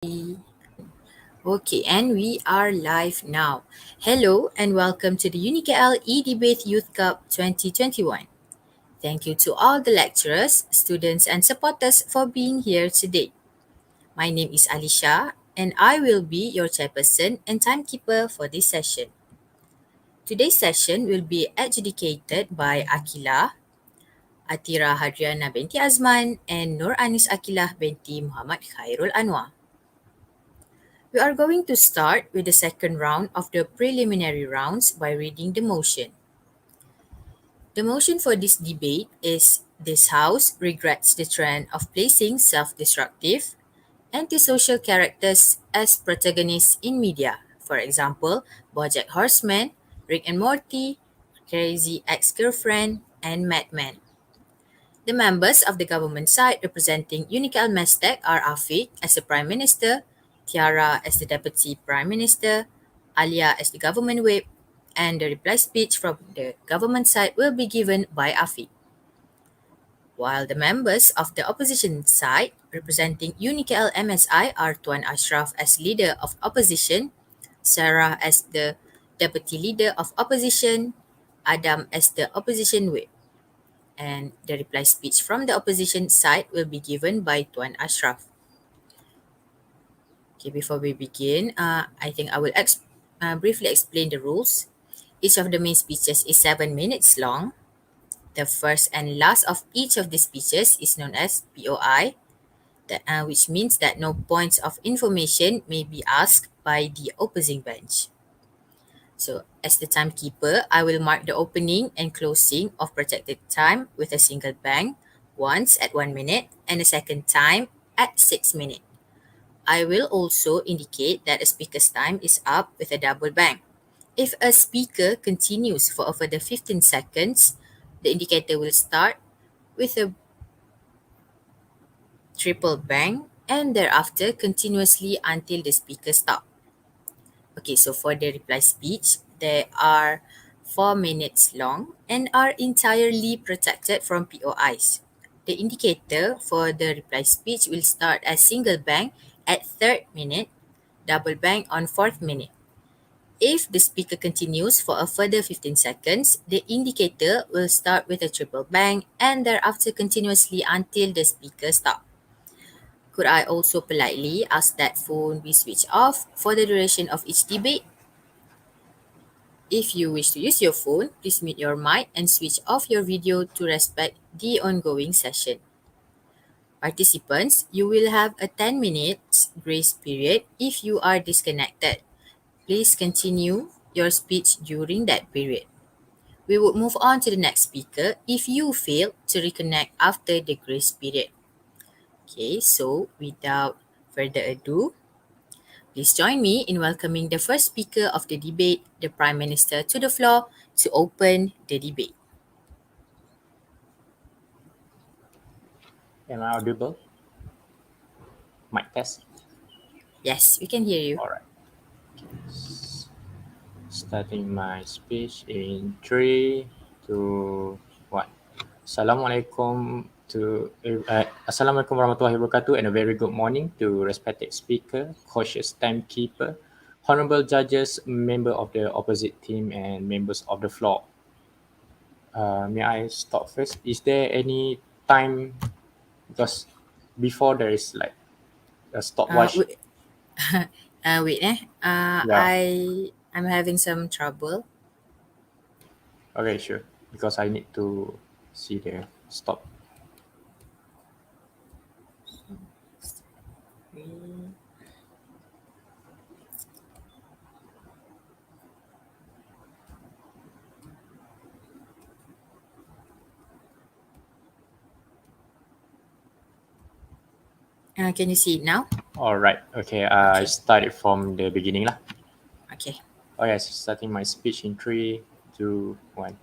Okay, and we are live now. Hello and welcome to the UniKL E-Debate Youth Cup 2021. Thank you to all the lecturers, students and supporters for being here today. My name is Alisha and I will be your chairperson and timekeeper for this session. Today's session will be adjudicated by Akila, Atira Hadriana binti Azman and Nur Anis Akilah binti Muhammad Khairul Anwar. We are going to start with the second round of the preliminary rounds by reading the motion. The motion for this debate is this House regrets the trend of placing self-destructive, antisocial characters as protagonists in media. For example, BoJack Horseman, Rick and Morty, Crazy Ex-Girlfriend, and Mad Men. The members of the government side representing UNICAL MESTECH are Afiq as the Prime Minister, TIARA as the Deputy Prime Minister, ALYA as the government whip, and the reply speech from the government side will be given by Afiq. While the members of the opposition side representing UNICAL MSI are Tuan Asyraf as Leader of Opposition, Sarah as the Deputy Leader of Opposition, Adam as the Opposition Whip. And the reply speech from the opposition side will be given by Tuan Asyraf. Okay, before we begin, I think I will briefly explain the rules. Each of the main speeches is 7 minutes long. The first and last of each of the speeches is known as POI, which means that no points of information may be asked by the opposing bench. So, as the timekeeper, I will mark the opening and closing of protected time with a single bang, once at 1 minute and a second time at 6 minutes. I will also indicate that a speaker's time is up with a double bang. If a speaker continues for a further 15 seconds, the indicator will start with a triple bang and thereafter continuously until the speaker stops. Okay, so for the reply speech, they are 4 minutes long and are entirely protected from POIs. The indicator for the reply speech will start as single bang at 3rd minute, double bang on 4th minute. If the speaker continues for a further 15 seconds, the indicator will start with a triple bang and thereafter continuously until the speaker stops. Could I also politely ask that phone be switched off for the duration of each debate? If you wish to use your phone, please mute your mic and switch off your video to respect the ongoing session. Participants, you will have a 10 minutes grace period if you are disconnected. Please continue your speech during that period. We will move on to the next speaker if you fail to reconnect after the grace period. Okay, so without further ado, please join me in welcoming the first speaker of the debate, the Prime Minister, to the floor to open the debate. Am I audible? Mic test. Yes, we can hear you. All right. Starting my speech in 3, 2, 1. Assalamualaikum warahmatullahi wabarakatuh and a very good morning to respected speaker, cautious timekeeper, honorable judges, member of the opposite team and members of the floor. May I stop first? Is there any time, because before there is like a stopwatch? Wait, I'm having some trouble. Okay, sure. Because I need to see the stop. Can you see it now? All right. Okay. I started from the beginning lah. Okay. Okay, starting my speech in 3, 2, 1.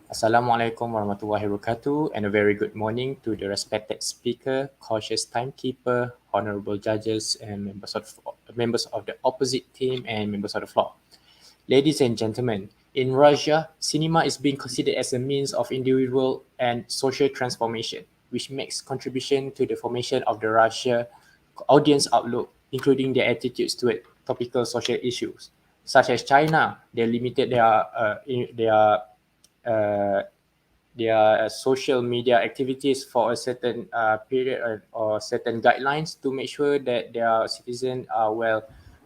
Assalamualaikum warahmatullahi wabarakatuh and a very good morning to the respected speaker, cautious timekeeper, honorable judges and members of the opposite team and members of the floor. Ladies and gentlemen, in Russia, cinema is being considered as a means of individual and social transformation, which makes contribution to the formation of the Russia audience outlook. including their attitudes toward topical social issues, such as China. They limited uh, their social media activities for a certain period or certain guidelines to make sure that their citizens are well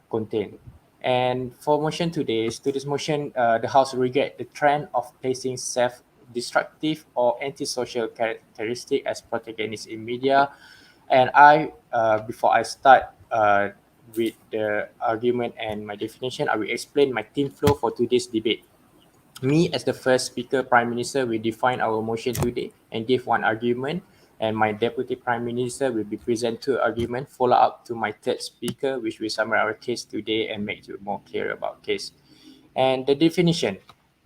contained. And for motion today's motion, the House regret the trend of placing self-destructive or antisocial characteristic as protagonists in media. And before I start with the argument and my definition, I will explain my theme flow for today's debate. Me, as the first speaker, Prime Minister, will define our motion today and give one argument, and my Deputy Prime Minister will be present two argument, follow up to my third speaker, which will summarize our case today and make it more clear about case. And the definition.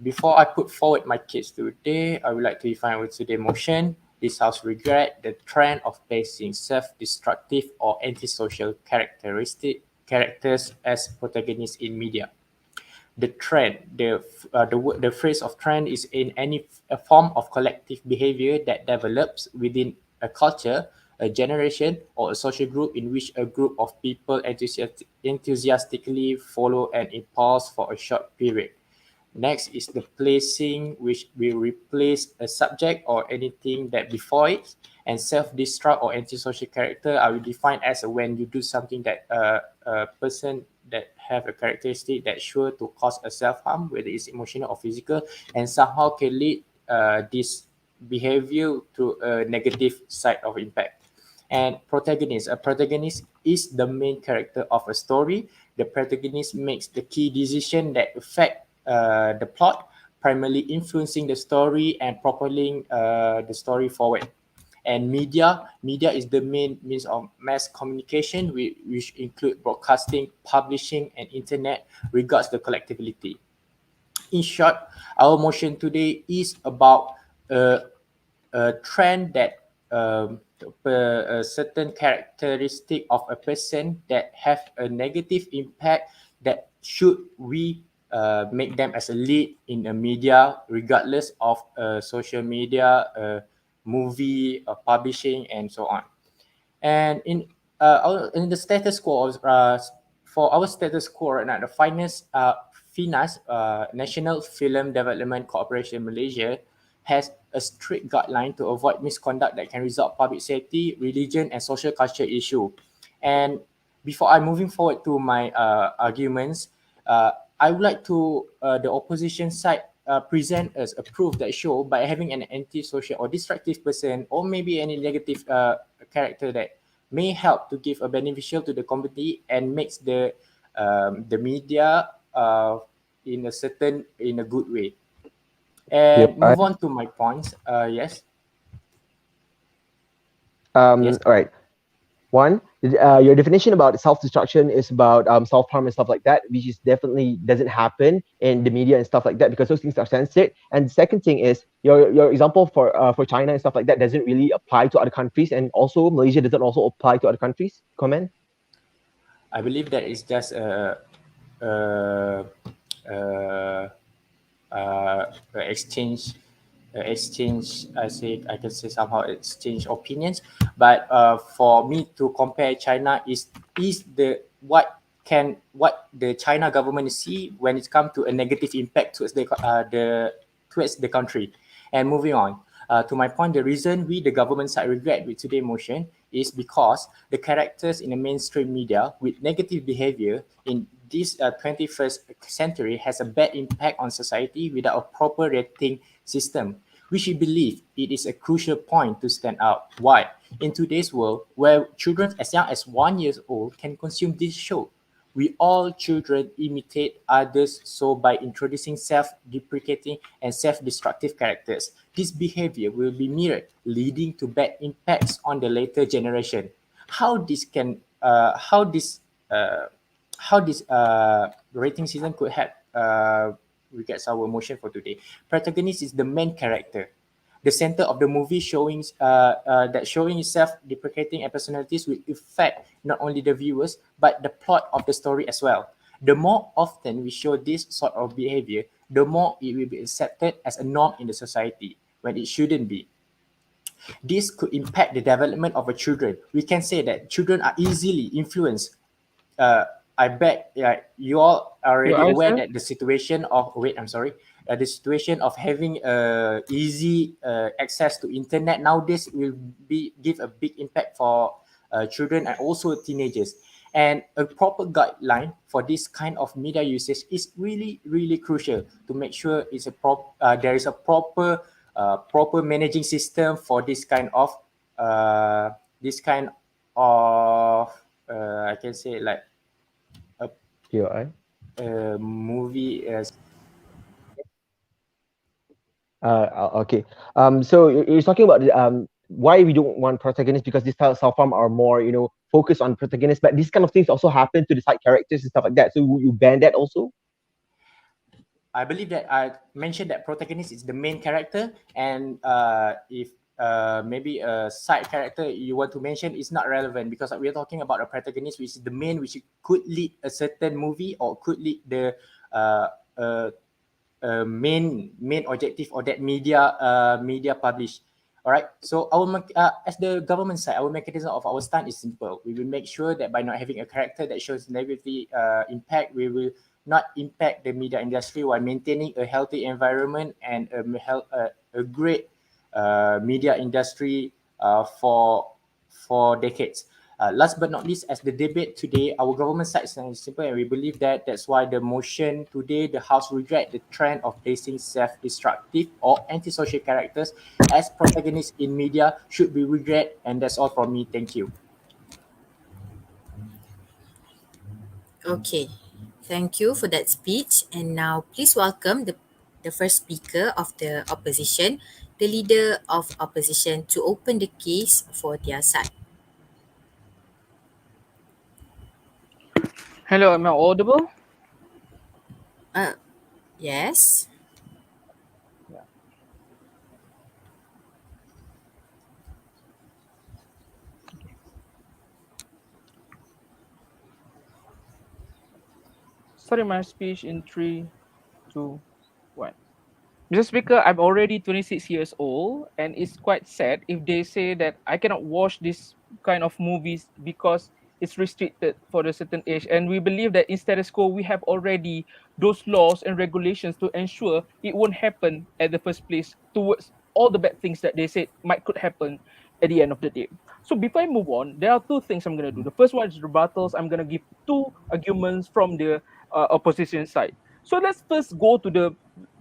Before I put forward my case today, I would like to define our today motion. This House regret the trend of placing self-destructive or antisocial characters as protagonists in media. The trend, the phrase of trend is in any a form of collective behavior that develops within a culture, a generation, or a social group in which a group of people enthusiastically follow an impulse for a short period. Next is the placing, which will replace a subject or anything that before it. And self-destruct or antisocial character, I will define as when you do something that a person that have a characteristic that sure to cause a self-harm, whether it's emotional or physical, and somehow can lead this behavior to a negative side of impact. And protagonist. A protagonist is the main character of a story. The protagonist makes the key decision that affect the plot, primarily influencing the story and propelling the story forward. And media is the main means of mass communication, which include broadcasting, publishing, and internet, regards the collectability. In short, our motion today is about a trend that a certain characteristic of a person that have a negative impact, that should we make them as a lead in a media, regardless of social media, movie, publishing, and so on. And in the status quo for our status quo right now, the FINAS, National Film Development Corporation Malaysia, has a strict guideline to avoid misconduct that can result public safety, religion, and social culture issue. And before I moving forward to my arguments, I would like to the opposition side present us a proof that show by having an antisocial or destructive person, or maybe any negative character, that may help to give a beneficial to the community and makes the media in a good way. Yep. And move on to my points. Yes. Yes. All right. One, your definition about self-destruction is about self-harm and stuff like that, which is definitely doesn't happen in the media and stuff like that because those things are censored. And the second thing is your example for China and stuff like that doesn't really apply to other countries, and also Malaysia doesn't also apply to other countries. Comment? I believe that is just a, a, exchange I can say somehow exchange opinions, but for me to compare China is what the China government see when it comes to a negative impact towards the country. And moving on to my point, the reason we the government side regret with today's motion is because the characters in the mainstream media with negative behavior in this 21st century has a bad impact on society without a proper rating system, which we believe it is a crucial point to stand out. Why? In today's world, where children as young as 1 year old can consume this show, we all children imitate others, so by introducing self-deprecating and self-destructive characters, this behavior will be mirrored, leading to bad impacts on the later generation. How this can how this rating system could help regards our emotion for today. Protagonist is the main character, the center of the movie, that showing self-deprecating and personalities will affect not only the viewers but the plot of the story as well. The more often we show this sort of behavior, the more it will be accepted as a norm in the society when it shouldn't be. This could impact the development of a children. We can say that children are easily influenced uh, I bet you all are Your already aware answer? that the situation of wait, I'm sorry, the situation of having easy access to internet nowadays will be give a big impact for children and also teenagers. And a proper guideline for this kind of media usage is really really crucial to make sure there is a proper managing system for uh, this kind of I can say like a, POI. a movie as Okay. So you're talking about why we don't want protagonists because this style of self harm are more focused on protagonists, but these kind of things also happen to the side characters and stuff like that. So you ban that also? I believe that I mentioned that protagonist is the main character, and if maybe a side character you want to mention is not relevant because we are talking about a protagonist which is the main, which could lead a certain movie or could lead the uh, uh, main objective of that media published. All right. So as the government side, our mechanism of our stand is simple. We will make sure that by not having a character that shows negative impact, we will not impact the media industry while maintaining a healthy environment and a great media industry for decades. Last but not least, as the debate today, our government side is simple, and we believe that that's why the motion today, the House regret the trend of placing self-destructive or antisocial characters as protagonists in media should be regret. And that's all from me. Thank you. Okay, thank you for that speech. And now, please welcome the first speaker of the opposition, the leader of opposition, to open the case for their side. Hello, am I audible? Uh, yes. Yeah. Starting my speech in three, two, one. Mr. Speaker, I'm already 26 years old, and it's quite sad if they say that I cannot watch this kind of movies because it's restricted for a certain age. And we believe that in status quo, we have already those laws and regulations to ensure it won't happen at the first place towards all the bad things that they said might could happen at the end of the day. So before I move on, there are two things I'm going to do. The first one is rebuttals. I'm going to give two arguments from the opposition side. So let's first go to the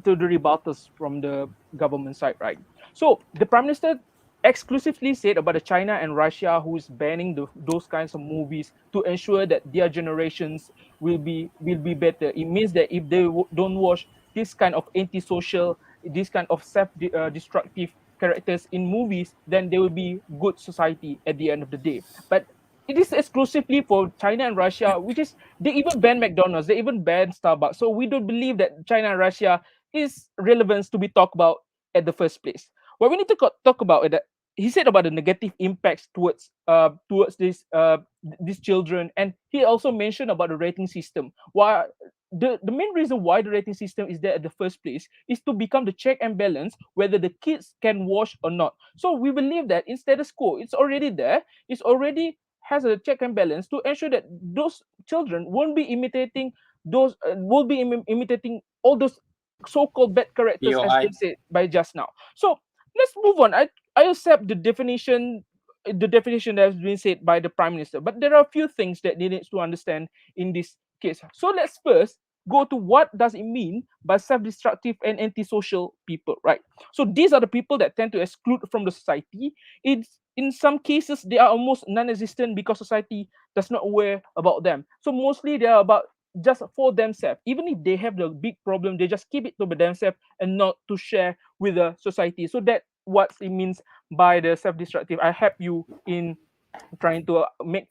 rebuttals from the government side, right? So the prime minister exclusively said about the China and Russia who is banning those kinds of movies to ensure that their generations will be better. It means that if they don't watch this kind of antisocial, this kind of self-destructive characters in movies, then they will be good society at the end of the day. But it is exclusively for China and Russia, which is they even ban McDonald's, they even ban Starbucks. So we don't believe that China and Russia is relevance to be talked about at the first place. What we need to talk about is that he said about the negative impacts towards these children, and he also mentioned about the rating system. Why the main reason why the rating system is there at the first place is to become the check and balance whether the kids can watch or not. So we believe that in status quo, it's already there. It's already has a check and balance to ensure that those children won't be imitating imitating all those so-called bad characters as POI. they said by just now. So let's move on. I accept the definition that has been said by the prime minister, but there are a few things that they need to understand in this case. So let's first go to what does it mean by self-destructive and antisocial people, right? So these are the people that tend to exclude from the society. It's in some cases they are almost non-existent because society does not aware about them. So mostly they are about just for themselves. Even if they have the big problem, they just keep it to themselves and not to share with the society. So that what it means by the self-destructive. I help you in trying to make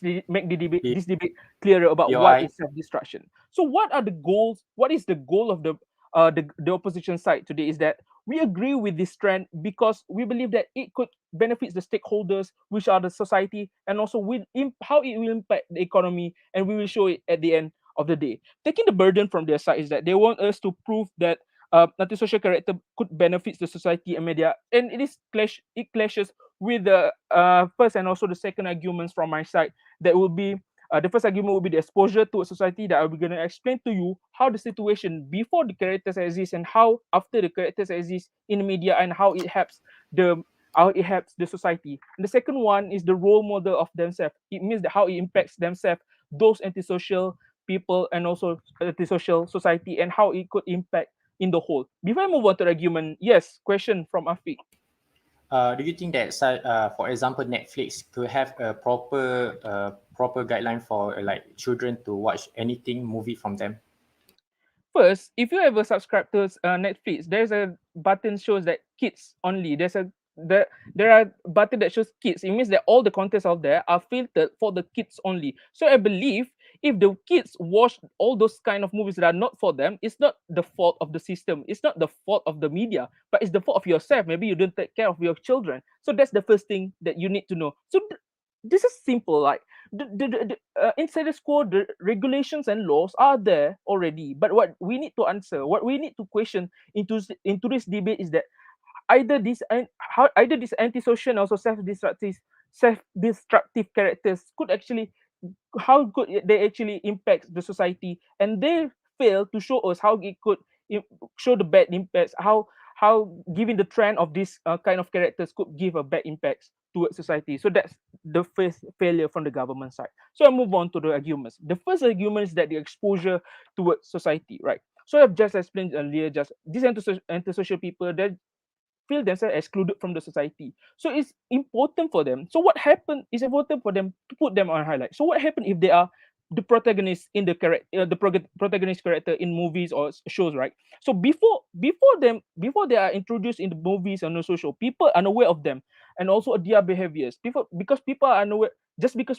the debate P- this debate clearer about what POI. is self-destruction. So what are the goals? What is the goal of the opposition side today? Is that we agree with this trend because we believe that it could benefit the stakeholders, which are the society, and also how it will impact the economy, and we will show it at the end of the day. Taking the burden from their side is that they want us to prove that antisocial character could benefit the society and media, and it clashes with the first and also the second arguments from my side that will be The first argument will be the exposure to a society, that I'm going to explain to you how the situation before the characters exist and how after the characters exist in the media, and the how it helps the society. And the second one is the role model of themselves. It means that how it impacts themselves, those antisocial people, and also antisocial society, and how it could impact in the whole. Before I move on to the argument, yes, question from Afiq. Do you think that, for example, Netflix could have a proper guideline for like children to watch anything movie from them? First, if you ever subscribe to Netflix, there's a button shows that kids only. There are button that shows kids. It means that all the contents out there are filtered for the kids only. So I believe if the kids watch all those kind of movies that are not for them, it's not the fault of the system. It's not the fault of the media, but it's the fault of yourself. Maybe you don't take care of your children. So that's the first thing that you need to know. So this is simple. Like inside the school, the regulations and laws are there already. But what we need to answer, what we need to question into this debate is that either this antisocial and also self-destructive characters could actually, how could they actually impact the society, and they fail to show us how it could show the bad impacts, how giving the trend of this kind of characters could give a bad impacts towards society. So that's the first failure from the government side. So I move on to the arguments. The first argument is that the exposure towards society, right? So I've just explained earlier, just these antisocial people, they feel themselves excluded from the society. So it's important for them. So what happened is important for them to put them on highlight. So what happened if they are the protagonist in the protagonist character in movies or shows, right? So before they are introduced in the movies and the social, people are unaware of them and also their behaviors. People because people are unaware, just because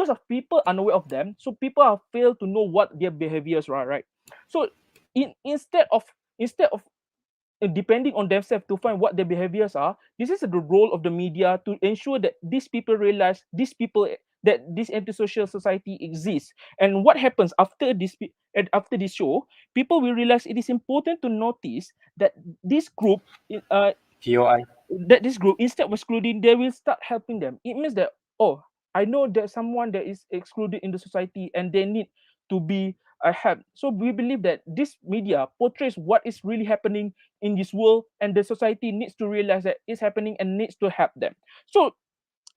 of people unaware of them, so people are fail to know what their behaviors are, right? So instead of depending on themselves to find what their behaviors are, this is the role of the media to ensure that these people realize that this antisocial society exists. And what happens after after this show, people will realize it is important to notice that this group uh, POI. this group, instead of excluding, they will start helping them. It means that, oh, I know that someone that is excluded in the society and they need to be helped. So we believe that this media portrays what is really happening in this world, and the society needs to realize that it's happening and needs to help them. So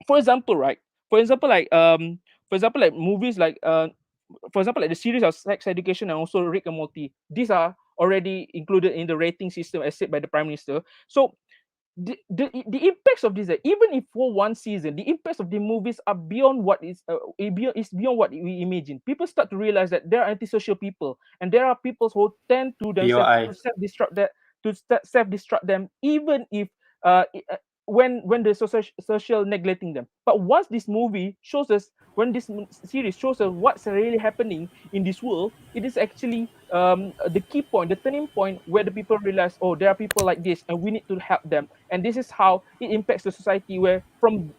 for example, right, for example like movies like for example like the series of Sex Education and also Rick and Morty, these are already included in the rating system as said by the prime minister. So the impacts of this, even if for one season, the impacts of the movies are beyond what is beyond what we imagine. People start to realize that there are antisocial people, and there are people who tend to themselves POI. to self-destruct them, even if when the social neglecting them. But once this movie shows us, when this series shows us what's really happening in this world, it is actually the key point, the turning point, where the people realize, oh, there are people like this and we need to help them. And this is how it impacts the society, where from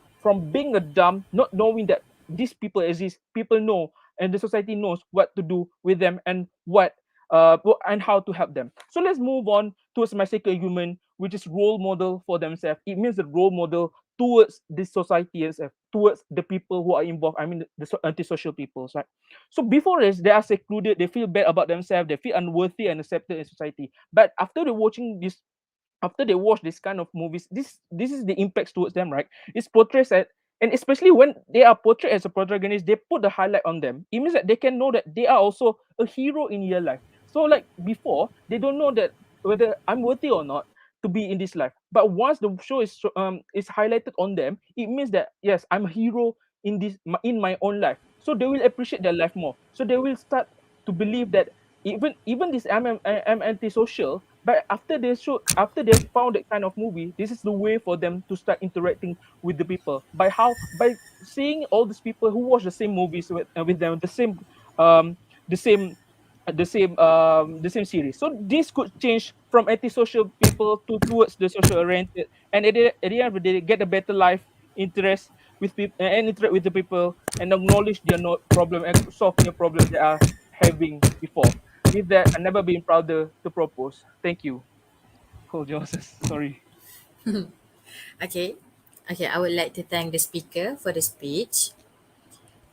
being a dumb, not knowing that these people exist, people know, and the society knows what to do with them and and how to help them. So let's move on towards my second argument, which is role model for themselves. It means the role model towards this society itself, towards the people who are involved. I mean, the antisocial people, right? So before this, they are secluded, they feel bad about themselves, they feel unworthy and accepted in society. But after they watch this kind of movies, this is the impacts towards them, right? It's portrays at, and especially when they are portrayed as a protagonist, they put the highlight on them. It means that they can know that they are also a hero in real life. So like before, they don't know that whether I'm worthy or not to be in this life. But once the show is highlighted on them, it means that yes, I'm a hero in my own life. So they will appreciate their life more. So they will start to believe that even this I'm antisocial, but after they found that kind of movie, this is the way for them to start interacting with the people, by seeing all these people who watch the same movies with them, um the same the same series. So this could change from antisocial people to towards the social oriented, and at the end of the day, get a better life, interest with people and interact with the people, and acknowledge their problem and solve their problems they are having before. With that, I've never been prouder to propose. Thank you. Hold your horses. Sorry. Okay. Okay, I would like to thank the speaker for the speech.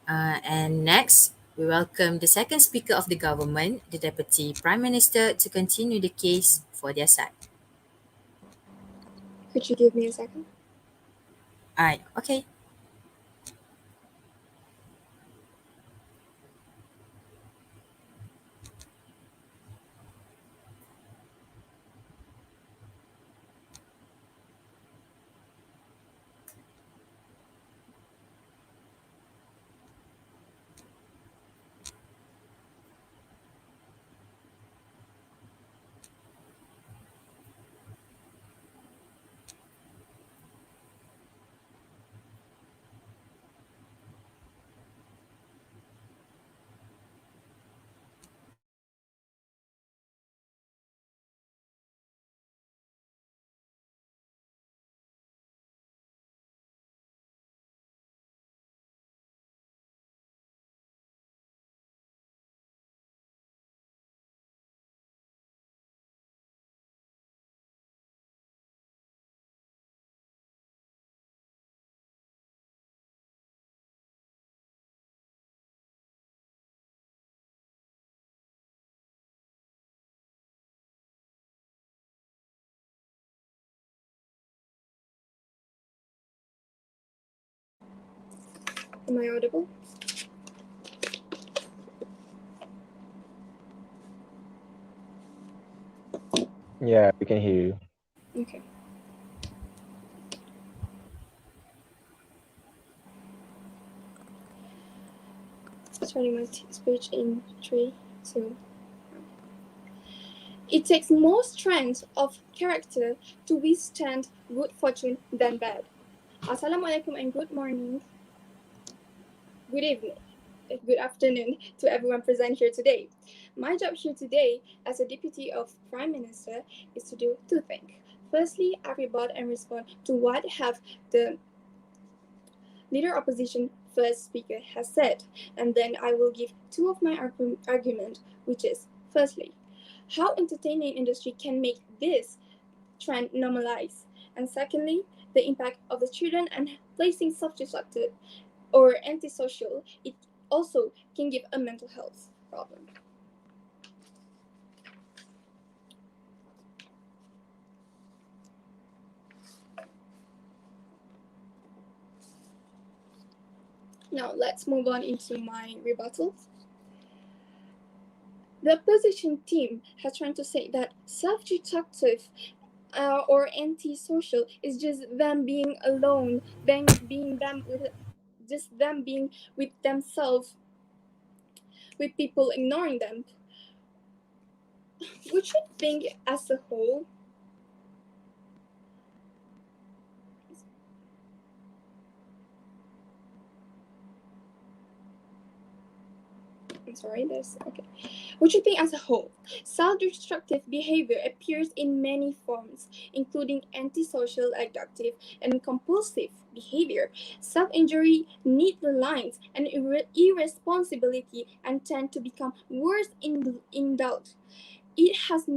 And next, we welcome the second Speaker of the Government, the Deputy Prime Minister, to continue the case for their side. Could you give me a second? Okay. Am I audible? Yeah, we can hear you. Okay. Starting my speech in 3, 2. It takes more strength of character to withstand good fortune than bad. Assalamualaikum and good morning, good evening, good afternoon to everyone present here today. My job here today as a deputy of Prime Minister is to do two things. Firstly, I rebut and respond to what have the leader opposition first speaker has said, and then I will give two of my argument, which is firstly, how entertainment industry can make this trend normalize, and secondly, the impact of the children and placing self-destructive or antisocial, it also can give a mental health problem. Now let's move on into my rebuttal. The opposition team has tried to say that self-destructive or antisocial is just them being alone, being them with just them being with themselves, with people ignoring them. We should think as a whole. I'm sorry, there's okay. What you think as a whole? Self-destructive behavior appears in many forms, including antisocial, addictive, and compulsive behavior. Self-injury, needless lines, and irresponsibility, and tend to become worse in adult. It has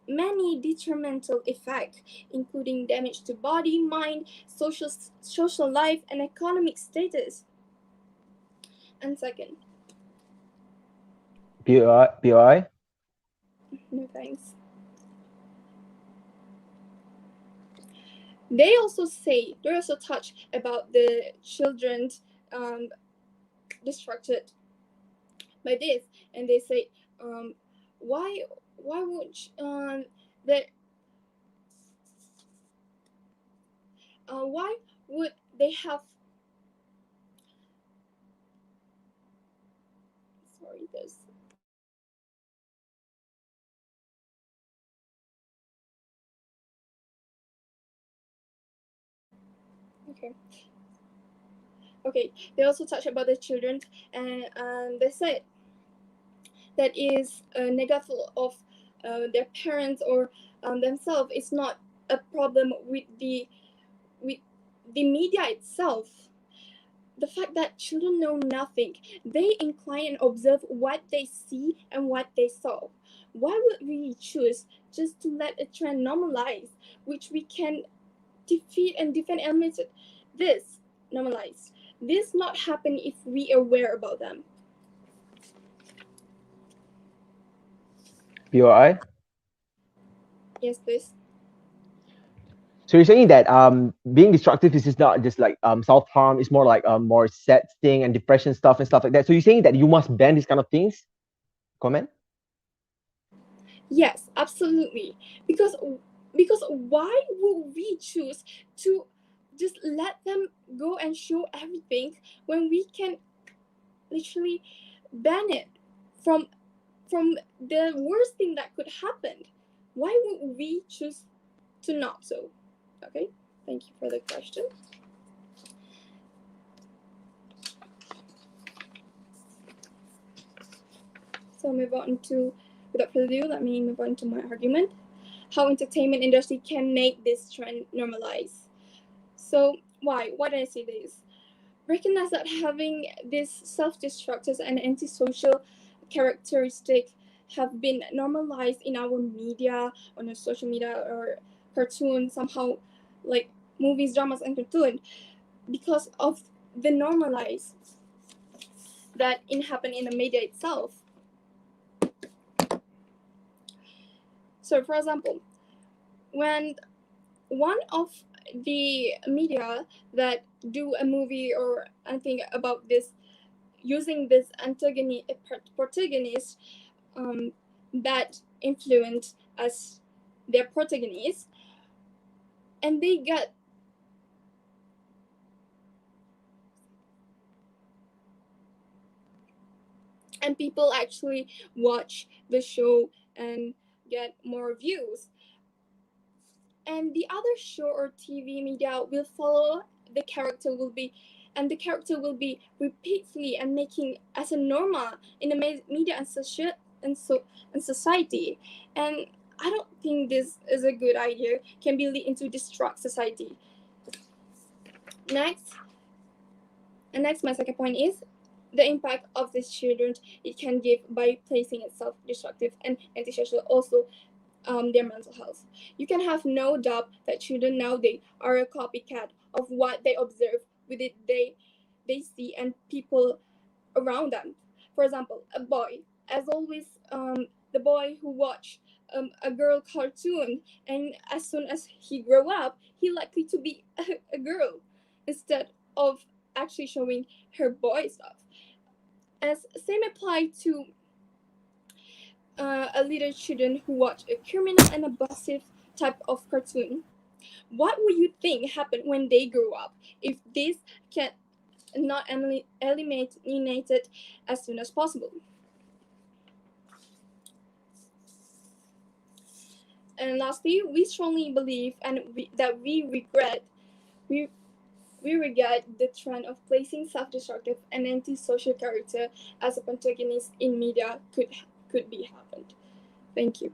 many detrimental effects, including damage to body, mind, social life, and economic status. And second, POI? no thanks. They also touch about the children distracted by this, and they say, why would that why would they have sorry this okay they also touch about the children, and they said that is a negative of their parents or themselves. It's not a problem with the media itself. The fact that children know nothing, they incline and observe what they see and what they saw. Why would we choose just to let a trend normalize, which we can defeat and defend elements this normalize? this not happen if we are aware about them. BOI. Yes, please. So you're saying that being destructive is just not just like self harm. It's more like more sad thing and depression stuff and stuff like that. So you're saying that you must ban these kind of things. Comment. Yes, absolutely. Because why would we choose to just let them go and show everything when we can literally ban it from the worst thing that could happen? Why would we choose to not so? Okay, thank you for the question. So move on to, without further ado, let me move on to my argument. How entertainment industry can make this trend normalize. So why did I say this? Recognize that having these self-destructive and antisocial characteristic have been normalized in our media, on our social media or cartoon somehow, like movies, dramas, and cartoon, because of the normalize that in happen in the media itself. So for example, when one of the media that do a movie or anything about this using this protagonist that influence as their protagonist, and they get and people actually watch the show and get more views, and the other show or TV media will follow the character will be, and the character will be repeatedly and making as a normal in the media and society. And I don't think this is a good idea. Can be lead into destruct society. Next, my second point is the impact of these children it can give by placing itself destructive and antisocial also their mental health. You can have no doubt that children nowadays are a copycat of what they observe with it they see and people around them. For example, a boy, as always, the boy who watch a girl cartoon, and as soon as he grow up, he likely to be a girl instead of actually showing her boy stuff. As same apply to a little children who watch a criminal and abusive type of cartoon. What would you think happen when they grow up if this can not eliminated as soon as possible? And lastly, we strongly believe that we regard the trend of placing self-destructive and antisocial character as a protagonist in media could be happened. Thank you.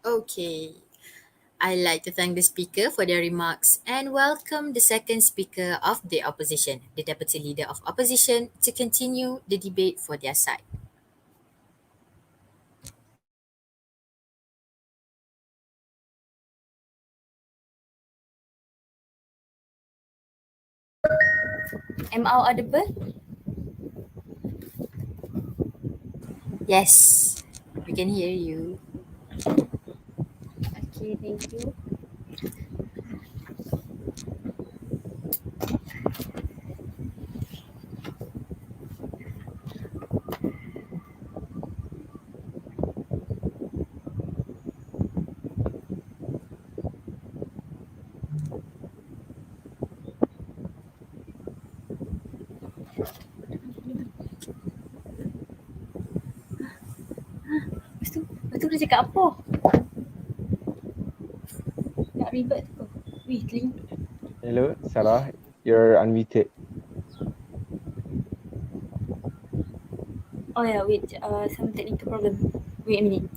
Okay. I'd like to thank the speaker for their remarks and welcome the second speaker of the opposition, the Deputy Leader of Opposition, to continue the debate for their side. Am I audible? Yes, we can hear you. Okay, thank you. Lepas tu dia cakap apa? Nak revert tu. Wih, telinga. Hello, Sarah. You're unmuted. Oh yeah, wait. Some technical problem. Wait a minute.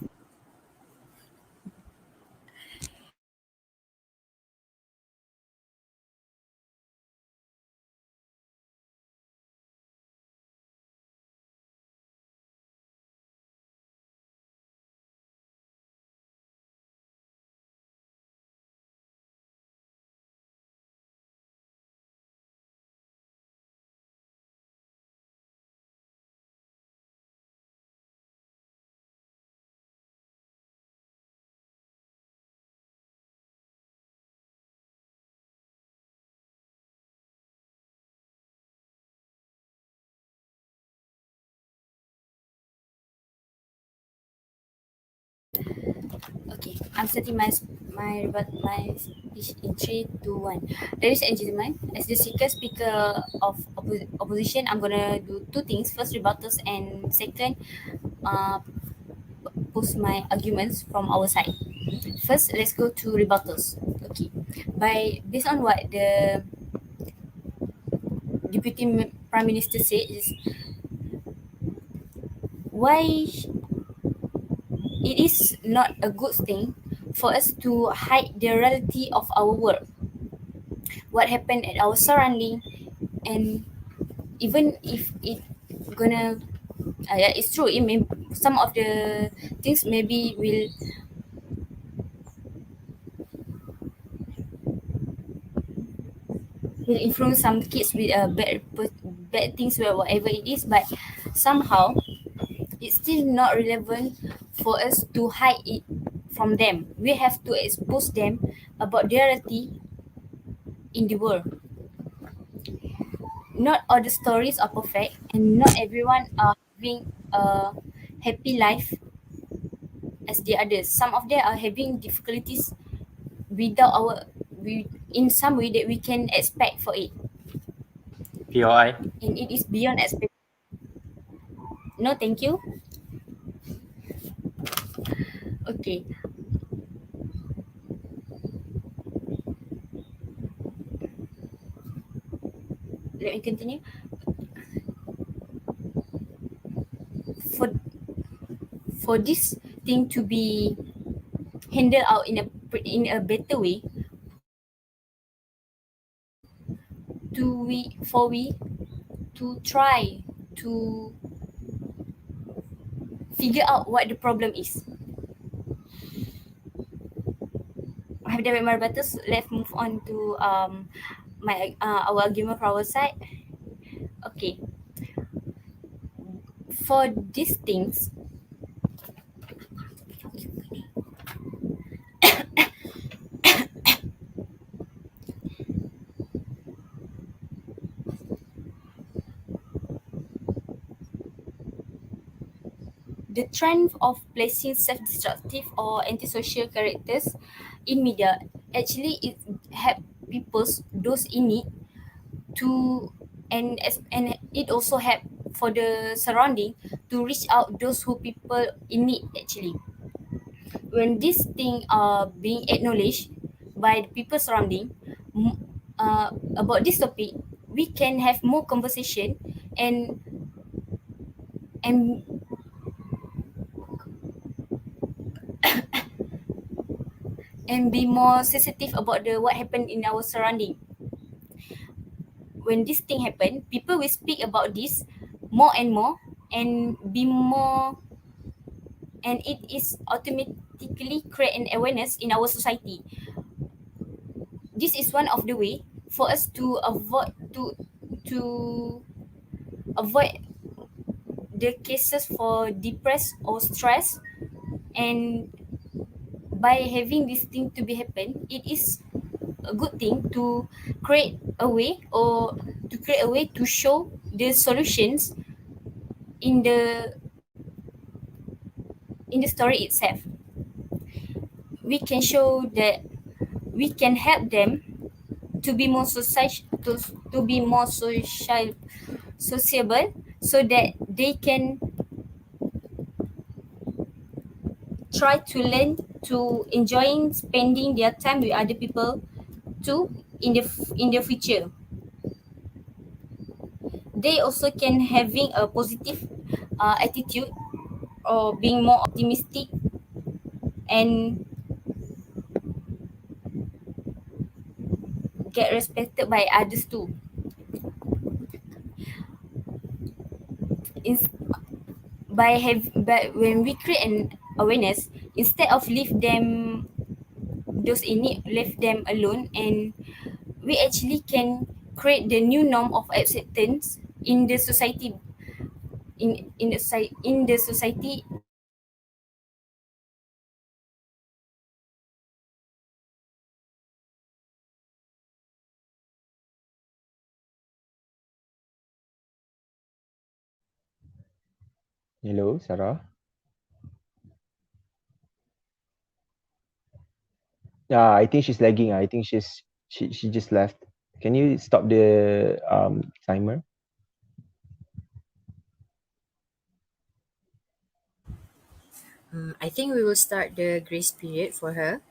Okay, I'm starting my speech in 3, 2, 1. Ladies and gentlemen, as the speaker of opposition, I'm gonna do two things. First, rebuttals, and second, uh, post my arguments from our side. First, let's go to rebuttals. Okay, based on what the Prime Minister said is why it is not a good thing for us to hide the reality of our work, what happened at our surrounding, and even if it gonna yeah, it's true, it may some of the things maybe will influence some kids with bad things or whatever it is, but somehow it's still not relevant for us to hide it from them. We have to expose them about the reality in the world. Not all the stories are perfect, and not everyone are having a happy life as the others. Some of them are having difficulties without in some way that we can expect for it, POI. and it is beyond expect. No, thank you. Okay, let me continue. For this thing to be handled out in a better way, we to try to figure out what the problem is. I have done my rebuttals. Let's move on to my our argument from our side. Okay, for these things, the trend of placing self-destructive or antisocial characters in media actually it help people those in need to and it also help for the surrounding to reach out those who people in need actually. When these things are being acknowledged by the people surrounding about this topic, we can have more conversation and and and be more sensitive about the what happened in our surrounding. When this thing happen, people will speak about this more and more and be more, and it is automatically create an awareness in our society. This is one of the way for us to to avoid the cases for depressed or stress, and by having this thing to be happen, it is a good thing to create a way or to create a way to show the solutions in the story itself. We can show that we can help them to be more to be more sociable, so that they can try to learn to enjoying spending their time with other people too in the future. They also can having a positive attitude or being more optimistic and get respected by others too. In, but when we create an awareness, instead of leave them those in need, leave them alone, and we actually can create the new norm of acceptance in the society, in the society. Hello, Sarah. Yeah, I think she's lagging. I think she just left. Can you stop the timer? I think we will start the grace period for her.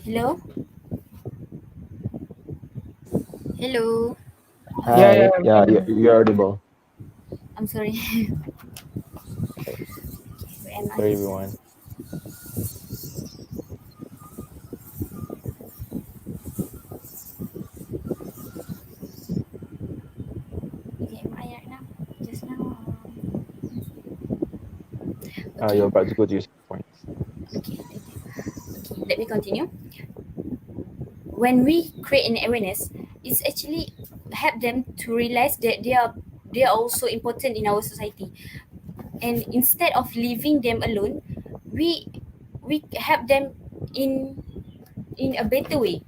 Hello? Hello. Yeah, yeah, Hi. we Yeah, can. you're audible. I'm sorry. Where am I? Sorry, everyone. Okay, am I right now? Just now. You're Okay, about to go to your points. okay, thank you. Okay, let me continue. When we create an awareness, it's actually help them to realize that they are also important in our society. And instead of leaving them alone, we we help them in in a better way.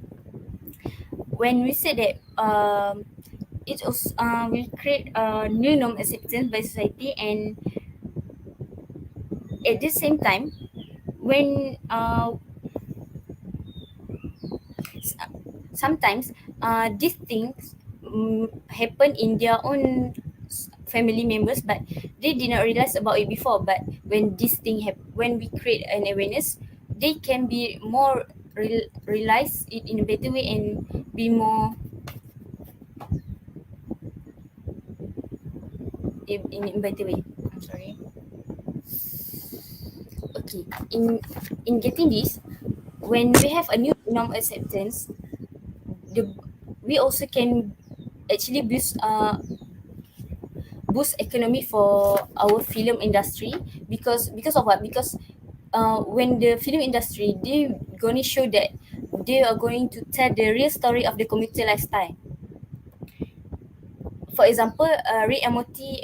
When we say that it also will create a new norm acceptance by society, and at the same time, when s- sometimes these things happen in their own family members, but they did not realize about it before. But when this thing when we create an awareness, they can be more realize it in a better way and be more in a better way. I'm sorry. Okay, in getting this, when we have a new norm acceptance, the we also can actually boost economy for our film industry, because of what? Because when the film industry, they gonna show that they are going to tell the real story of the commuter lifestyle. For example, Rick and Morty,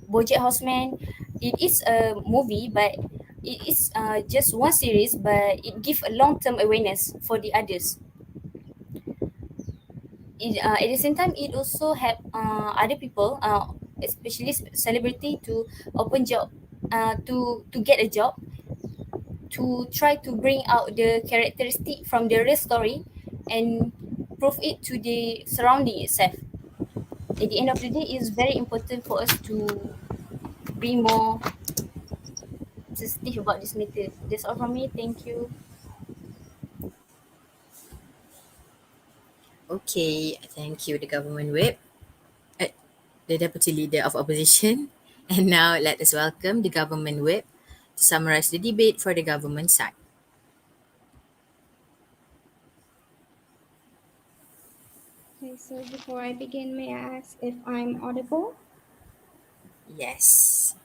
BoJack Horseman, it is a movie, but it is just one series, but it give a long term awareness for the others. At the same time, it also help other people, especially celebrity, to open job, to get a job, to try to bring out the characteristic from the real story, and improve it to the surrounding itself. At the end of the day, it's very important for us to be more sensitive about this matter. That's all from me. Thank you. Okay, thank you, the government whip, uh, the deputy leader of opposition. And now let us welcome the government whip to summarize the debate for the government side. Okay, so before I begin, may I ask if I'm audible? Yes.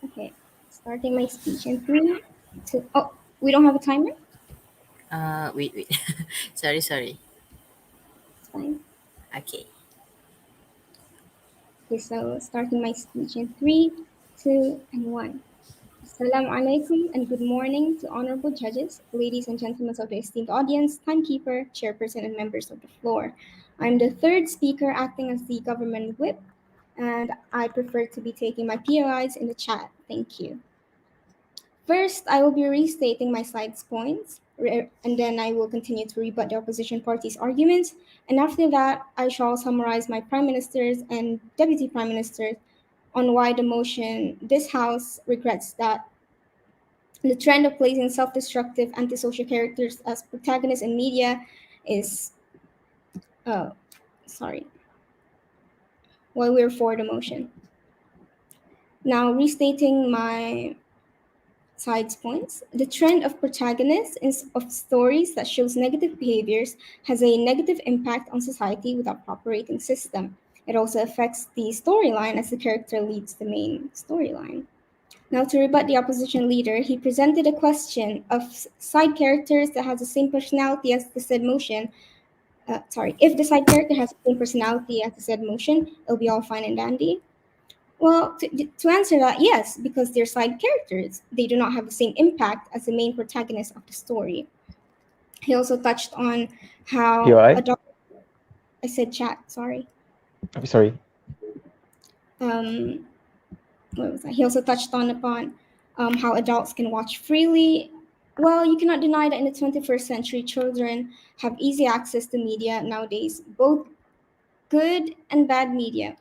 Okay, starting my speech in 3, 2. Oh, we don't have a timer? Wait. Sorry. It's fine. Okay. Okay, so starting my speech in 3, 2, and 1. Assalamu alaikum and good morning to honorable judges, ladies and gentlemen of the esteemed audience, timekeeper, chairperson, and members of the floor. I'm the third speaker acting as the government whip, and I prefer to be taking my POIs in the chat. Thank you. First, I will be restating my slides points, and then I will continue to rebut the opposition party's arguments. And after that, I shall summarize my prime ministers and deputy prime ministers on why the motion this House regrets that the trend of placing self-destructive antisocial characters as protagonists in media is, why we're for the motion. Now, restating my sides points, the trend of protagonists of stories that shows negative behaviors has a negative impact on society without proper rating system. It also affects the storyline as the character leads the main storyline. Now, to rebut the opposition leader, he presented a question of side characters that has the same personality as the said motion. If the side character has the same personality as the said motion, it'll be all fine and dandy. Well, to answer that, yes, because they're side characters. They do not have the same impact as the main protagonist of the story. He also touched on how POI? I said chat, sorry. Sorry. What was that? He also touched upon how adults can watch freely. Well, you cannot deny that in the 21st century, children have easy access to media nowadays, both good and bad media.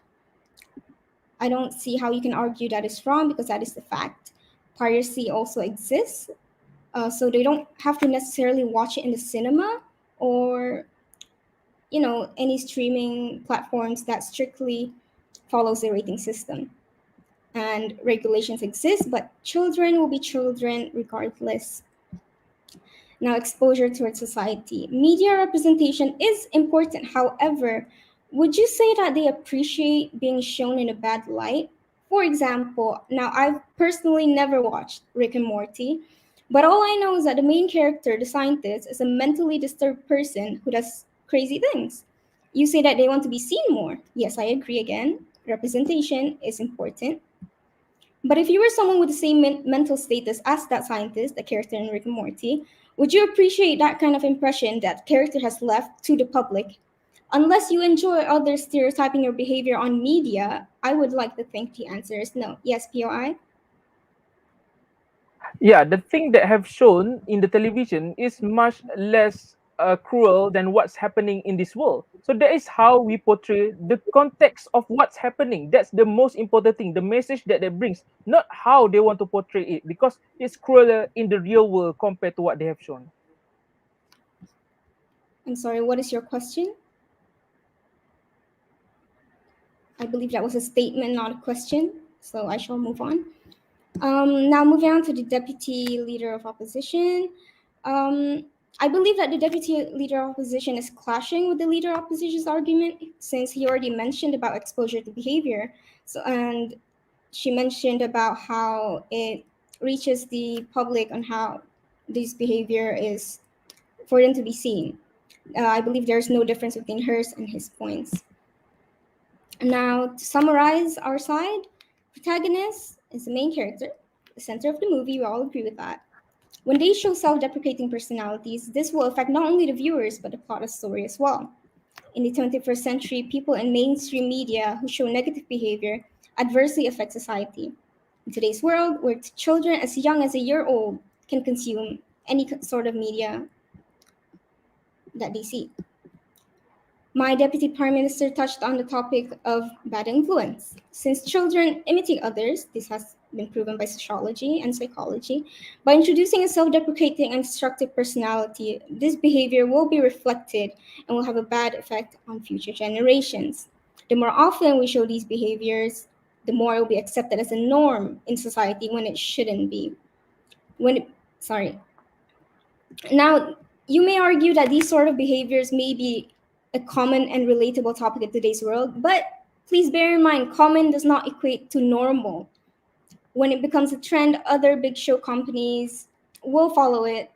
I don't see how you can argue that is wrong because that is the fact. Piracy also exists, so they don't have to necessarily watch it in the cinema or any streaming platforms that strictly follows the rating system. And regulations exist, but children will be children regardless. Now, exposure towards society. Media representation is important. However, would you say that they appreciate being shown in a bad light? For example, now I've personally never watched Rick and Morty, but all I know is that the main character, the scientist, is a mentally disturbed person who does crazy things. You say that they want to be seen more. Yes, I agree again. Representation is important. But if you were someone with the same mental status as that scientist, the character in Rick and Morty, would you appreciate that kind of impression that character has left to the public? Unless you enjoy others stereotyping your behavior on media, I would like to think the answer is no. Yes, POI? Yeah, the thing that have shown in the television is much less cruel than what's happening in this world. So that is how we portray the context of what's happening. That's the most important thing, the message that they brings, not how they want to portray it, because it's crueler in the real world compared to what they have shown. I'm sorry, what is your question? I believe that was a statement, not a question. So I shall move on. Now moving on to the deputy leader of opposition. I believe that the deputy leader of opposition is clashing with the leader of opposition's argument since he already mentioned about exposure to behavior. And she mentioned about how it reaches the public on how this behavior is for them to be seen. I believe there's no difference between hers and his points. Now, to summarize our side, protagonist is the main character, the center of the movie. We all agree with that. When they show self-deprecating personalities, this will affect not only the viewers, but the plot of story as well. In the 21st century, people in mainstream media who show negative behavior adversely affect society. In today's world, where children as young as a year old can consume any sort of media that they see. My Deputy Prime Minister touched on the topic of bad influence. Since children imitate others, this has been proven by sociology and psychology, by introducing a self-deprecating and destructive personality, this behavior will be reflected and will have a bad effect on future generations. The more often we show these behaviors, the more it will be accepted as a norm in society when it shouldn't be. Sorry. Now, you may argue that these sort of behaviors may be a common and relatable topic in today's world, but please bear in mind, common does not equate to normal. When it becomes a trend, other big show companies will follow it,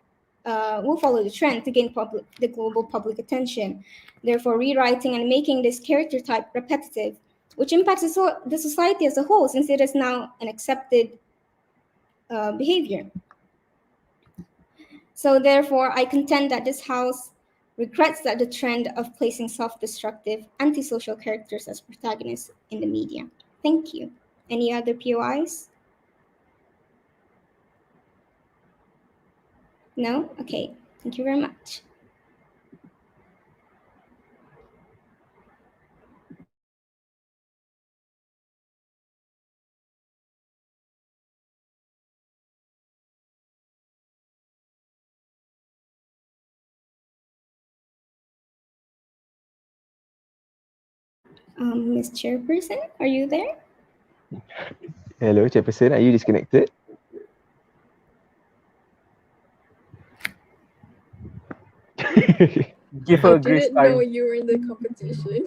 will follow the trend to gain the global public attention, therefore rewriting and making this character type repetitive, which impacts the society as a whole, since it is now an accepted behavior. So therefore, I contend that this House regrets that the trend of placing self-destructive, antisocial characters as protagonists in the media. Thank you. Any other POIs? No? Okay. Thank you very much. Ms. Chairperson, are you there? Hello, Chairperson. Are you disconnected? Give her I a grace didn't know time. you were in the competition.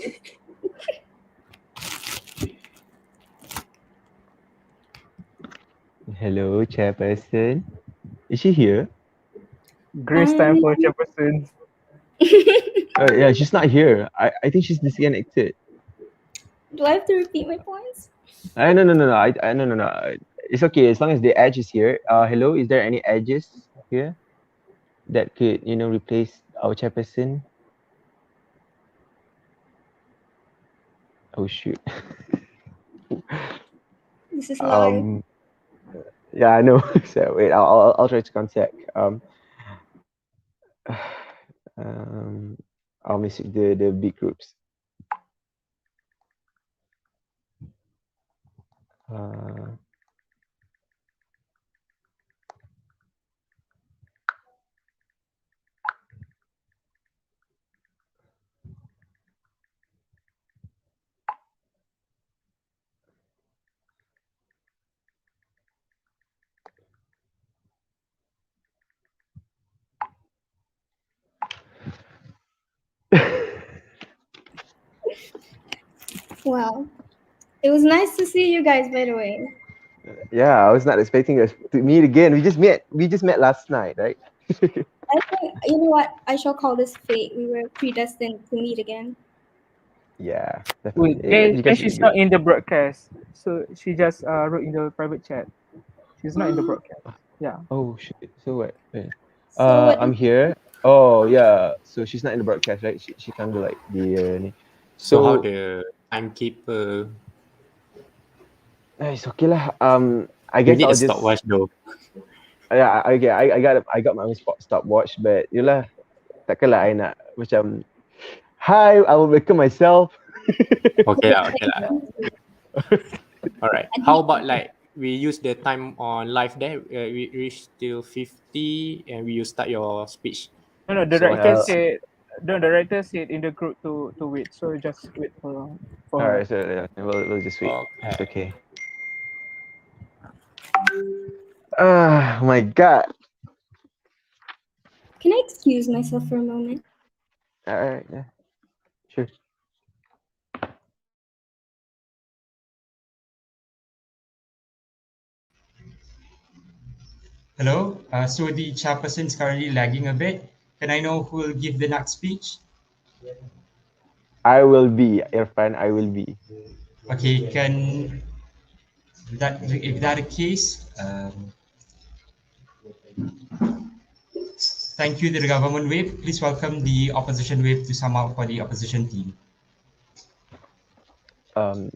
Hello, Chairperson. Is she here? Grace time for chairperson. Yeah, she's not here. I think she's disconnected. Do I have to repeat my points? No. No. It's okay as long as the edge is here. Hello, is there any edges here that could, replace our chairperson? Oh shoot. This is live. Yeah, I know. So wait, I'll try to contact. I'll message the big groups. Wow. It was nice to see you guys, by the way. Yeah, I was not expecting us to meet again. We just met last night, right? I think, you know what? I shall call this fate. We were predestined to meet again. Yeah, Wait, definitely. You guys she's should not in the broadcast. So she just wrote in the private chat. She's not in the broadcast. Yeah. Oh shit. So what? So what? I'm here. Oh yeah. So she's not in the broadcast, right? She can't do like the. So how So the timekeeper? it's okay lah. I You guess need I'll a just. stopwatch though. Yeah, I got my own stopwatch, but yelah, takkanlah I nak macam. Hi, I will welcome myself. Okay lah. Alright. How about like we use the time on live there? We reach till 50 and we start your speech. No, the So director uh, said. No, the director said in the group to wait. So just wait for All her. right, so yeah, we'll just wait. It's okay. Oh my God. Can I excuse myself for a moment? All right, yeah, sure. Hello. So the chairperson is currently lagging a bit. Can I know who will give the next speech? I will be Irfan. I will be. Okay. If that the case, thank you to the government wave. Please welcome the opposition wave to sum up for the opposition team. Irfan,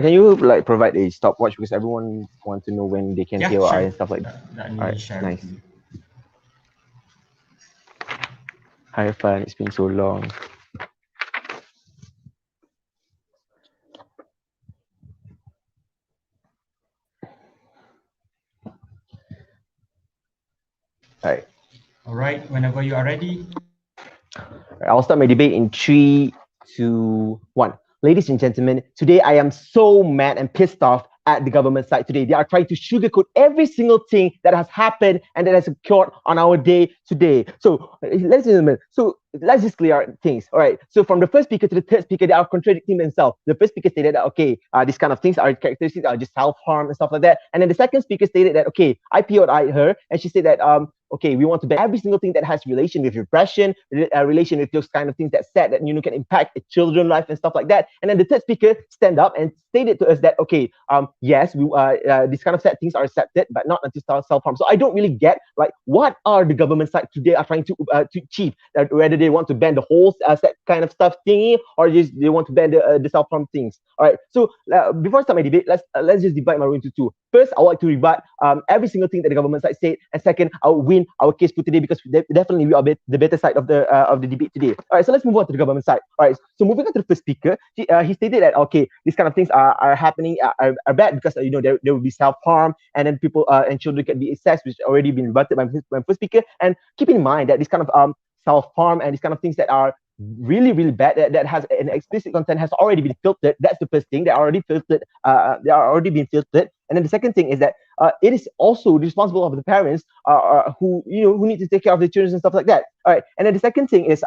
can you like provide a stopwatch because everyone wants to know when they can hear Sure. and stuff like that. Let me All right, share nice. with you. Hi, Fan. It's been so long. All right. All right, whenever you are ready. I'll start my debate in 3, 2, 1. Ladies and gentlemen, today I am so mad and pissed off at the government side today. They are trying to sugarcoat every single thing that has happened and that has occurred on our day today. So, ladies and gentlemen, so let's just clear out things. All right. So, from the first speaker to the third speaker, they are contradicting themselves. The first speaker stated that, okay, these kind of things are characteristics are just self harm and stuff like that. And then the second speaker stated that, okay, I PO'd her and she said that, okay, we want to ban every single thing that has relation with repression, relation with those kind of things that said that can impact children's life and stuff like that. And then the third speaker stand up and stated to us that, okay, yes, we these kind of sad things are accepted, but not until self harm. So I don't really get like what are the government side today are trying to achieve, whether they want to ban the whole sad kind of stuff thingy or just they want to ban the self harm things. All right. So before I start my debate, let's just divide my room into two. First, I would like to rebut every single thing that the government side said, and second, I will win our case for today because definitely we are the better side of the debate today. All right, so let's move on to the government side. All right, so moving on to the first speaker, he stated that okay, these kind of things are happening are bad because there will be self harm and then people and children can be assessed, which already been rebutted by my first speaker. And keep in mind that this kind of self harm and these kind of things that are really bad that has an explicit content has already been filtered. That's the first thing. They are already filtered. They are already been filtered. And then the second thing is that it is also responsible of the parents who who need to take care of the children and stuff like that. All right. And then the second thing is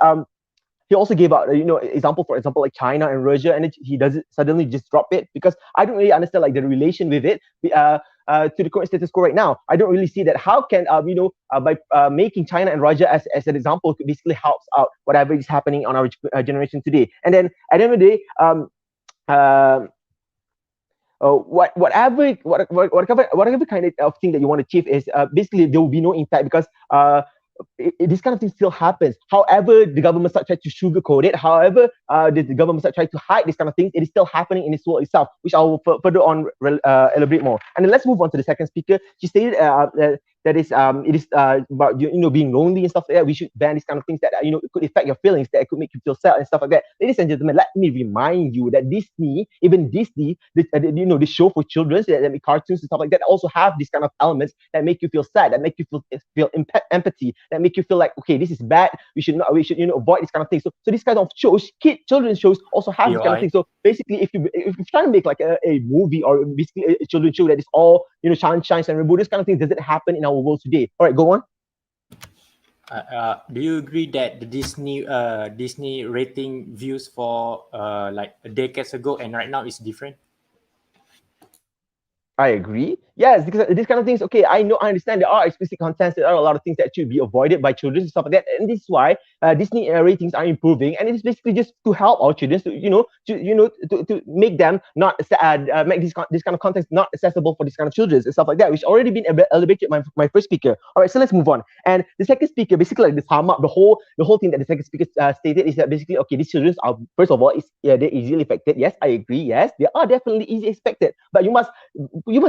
he also gave out example, for example, like China and Russia, and he doesn't suddenly just drop it because I don't really understand like the relation with it to the current status quo right now. I don't really see that how can by making China and Russia as an example could basically helps out whatever is happening on our generation today. And then at the end of the day, whatever kind of thing that you want to achieve is basically there will be no impact because this kind of thing still happens. However, the government start trying to sugarcoat it. However, the government start trying to hide this kind of things. It is still happening in this world itself, which I will further on elaborate more. And then let's move on to the second speaker. She stated that is it is about being lonely and stuff like that. We should ban these kind of things that it could affect your feelings, that it could make you feel sad and stuff like that. Ladies and gentlemen, let me remind you that even Disney, the show for children that make cartoons and stuff like that, also have these kind of elements that make you feel sad, that make you feel empathy, that make you feel like okay, this is bad. We should avoid this kind of things. So these kind of shows, children's shows also have this kind of things. So basically, if you're trying to make like a movie or basically a children's show that is all shines and rainbow, this kind of things doesn't happen in our world today. All right, go on. Do you agree that the Disney rating views for like a decades ago and right now is different? I agree. Yes, because these kind of things, okay, I understand there are explicit contents, there are a lot of things that should be avoided by children and stuff like that. And this is why Disney ratings are improving. And it is basically just to help our children to make them not make this kind of content not accessible for this kind of children and stuff like that, which already been elevated my first speaker. All right, so let's move on. And the second speaker basically like to sum up the whole thing that the second speaker stated is that basically, okay, these children are first of all they're easily affected. Yes, I agree. Yes, they are definitely easily affected. But you must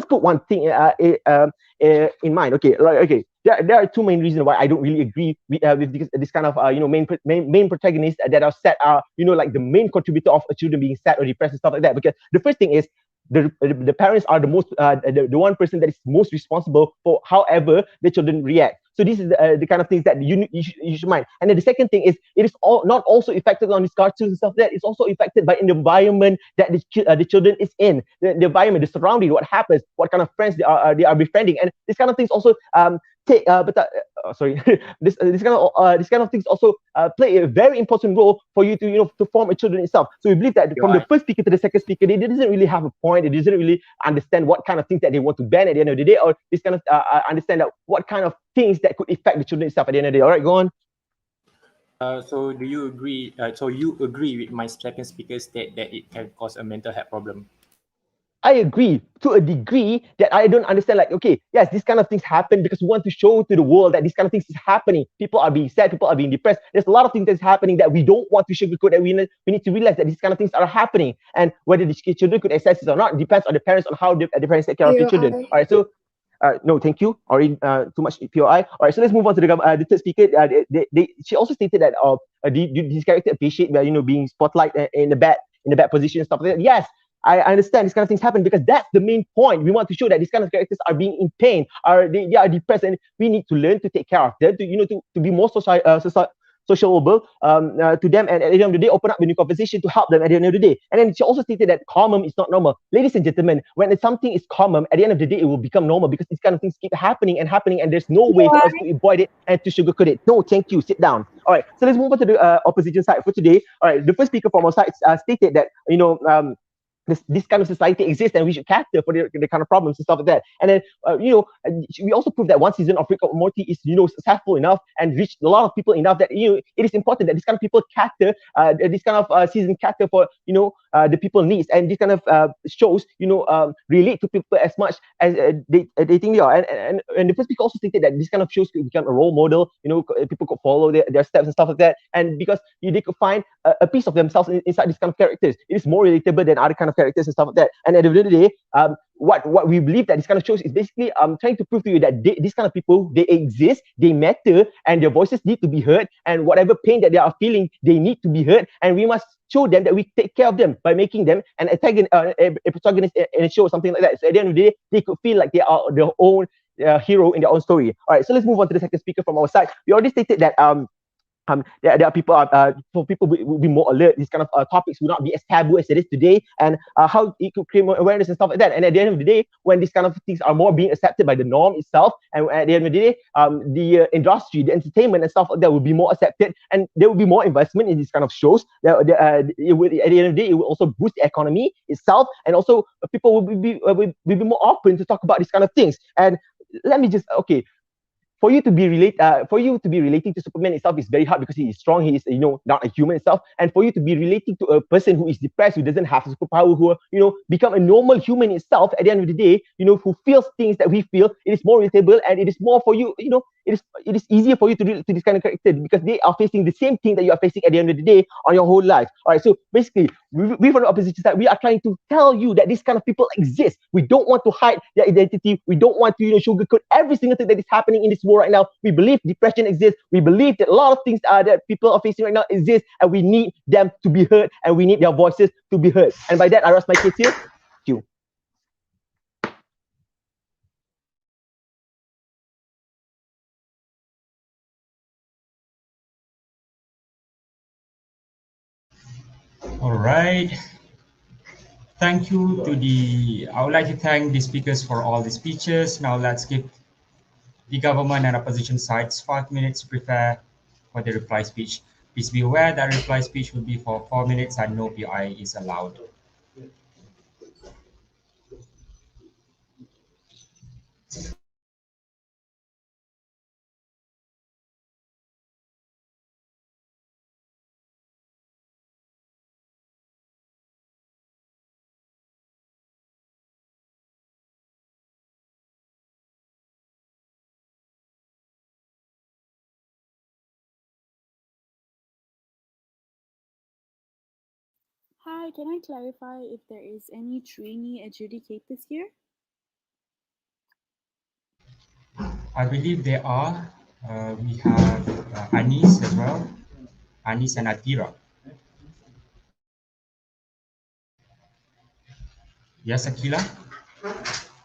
put one thing in mind. Okay, there are two main reasons why I don't really agree with this kind of main protagonists that are set are like the main contributor of children being sad or depressed and stuff like that. Because the first thing is the parents are the one person that is most responsible for however the children react. So this is the kind of things that you should mind. And then the second thing is it is all not also affected on these cartoons and stuff like that. It's also affected by the environment that the children is in, the environment, the surrounding, what happens, what kind of friends they are befriending, and this kind of things also this kind of things also play a very important role for you to form a children itself. So we believe that from the first speaker to the second speaker, they doesn't really have a point. They doesn't really understand what kind of things that they want to ban at the end of the day, or this kind of understand that what kind of things that could affect the children itself at the end of the day. All right, go on. So do you agree? So you agree with my second speaker's state that it can cause a mental health problem? I agree to a degree that I don't understand. Like, okay, yes, these kind of things happen because we want to show to the world that these kind of things is happening. People are being sad, people are being depressed. There's a lot of things that's happening that we don't want to sugarcoat. That we need to realize that these kind of things are happening, and whether the children could access it or not depends on the parents on how the parents take care of the children. All right, so No, thank you. Already too much POI. All right, so let's move on to the third speaker. She also stated that this character appreciate being spotlight in the bad position and stuff like that. Yes, I understand this kind of things happen because that's the main point. We want to show that these kind of characters are being in pain, they are depressed, and we need to learn to take care of them, to be more sociable to them, and at the end of the day open up a new conversation to help them at the end of the day. And then she also stated that common is not normal. Ladies and gentlemen, when something is common, at the end of the day it will become normal because these kind of things keep happening and happening, and there's no way for us to avoid it and to sugarcoat it. No, thank you, sit down. All right, so let's move on to the opposition side for today. All right, the first speaker from our side stated that this kind of society exists and we should cater for the kind of problems and stuff like that. And then we also proved that one season of Rick and Morty is successful enough and reached a lot of people enough that it is important that this kind of people cater this kind of season cater for the people needs, and this kind of shows relate to people as much as they think they are. And the first speaker also stated that this kind of shows could become a role model. People could follow their steps and stuff like that, and because they could find a piece of themselves inside these kind of characters. It is more relatable than other kind of characters and stuff like that. And at the end of the day, what we believe that this kind of shows is basically trying to prove to you that these kind of people, they exist, they matter, and their voices need to be heard, and whatever pain that they are feeling, they need to be heard, and we must show them that we take care of them by making them a protagonist in a show, something like that. So at the end of the day, they could feel like they are their own hero in their own story. All right, so let's move on to the second speaker from our side. We already stated that there are people for people will be more alert. These kind of topics will not be as taboo as it is today, and how it could create more awareness and stuff like that. And at the end of the day, when these kind of things are more being accepted by the norm itself, and at the end of the day, the industry, the entertainment and stuff like that will be more accepted, and there will be more investment in these kind of shows. It will, at the end of the day, it will also boost the economy itself, and also people will be more open to talk about these kind of things. And let me just for you to be relating to Superman itself is very hard because he is strong. He is not a human itself, and for you to be relating to a person who is depressed, who doesn't have a superpower, who become a normal human itself at the end of the day, who feels things that we feel, it is more relatable, and it is more for you. It is easier for you to relate to this kind of character because they are facing the same thing that you are facing at the end of the day on your whole life. All right, so basically, we from the opposition side, we are trying to tell you that this kind of people exist. We don't want to hide their identity. We don't want to sugarcoat every single thing that is happening in this world right now. We believe depression exists. We believe that a lot of things that people are facing right now exist, and we need them to be heard, and we need their voices to be heard. And by that, I rest my case here. Thank you. All right. Thank you to I would like to thank the speakers for all the speeches. Now let's give the government and opposition sides 5 minutes to prepare for the reply speech. Please be aware that reply speech will be for 4 minutes and no PI is allowed. Hi, can I clarify if there is any trainee adjudicators here? I believe there are. We have Anis as well. Anis and Atira. Yes, Akila?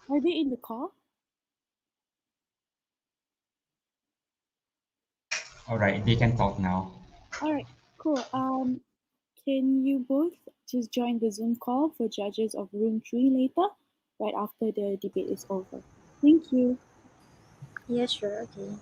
Are they in the call? All right, they can talk now. All right, cool. Can you both just join the Zoom call for judges of room 3 later, right after the debate is over? Thank you. Yeah, sure. Okay.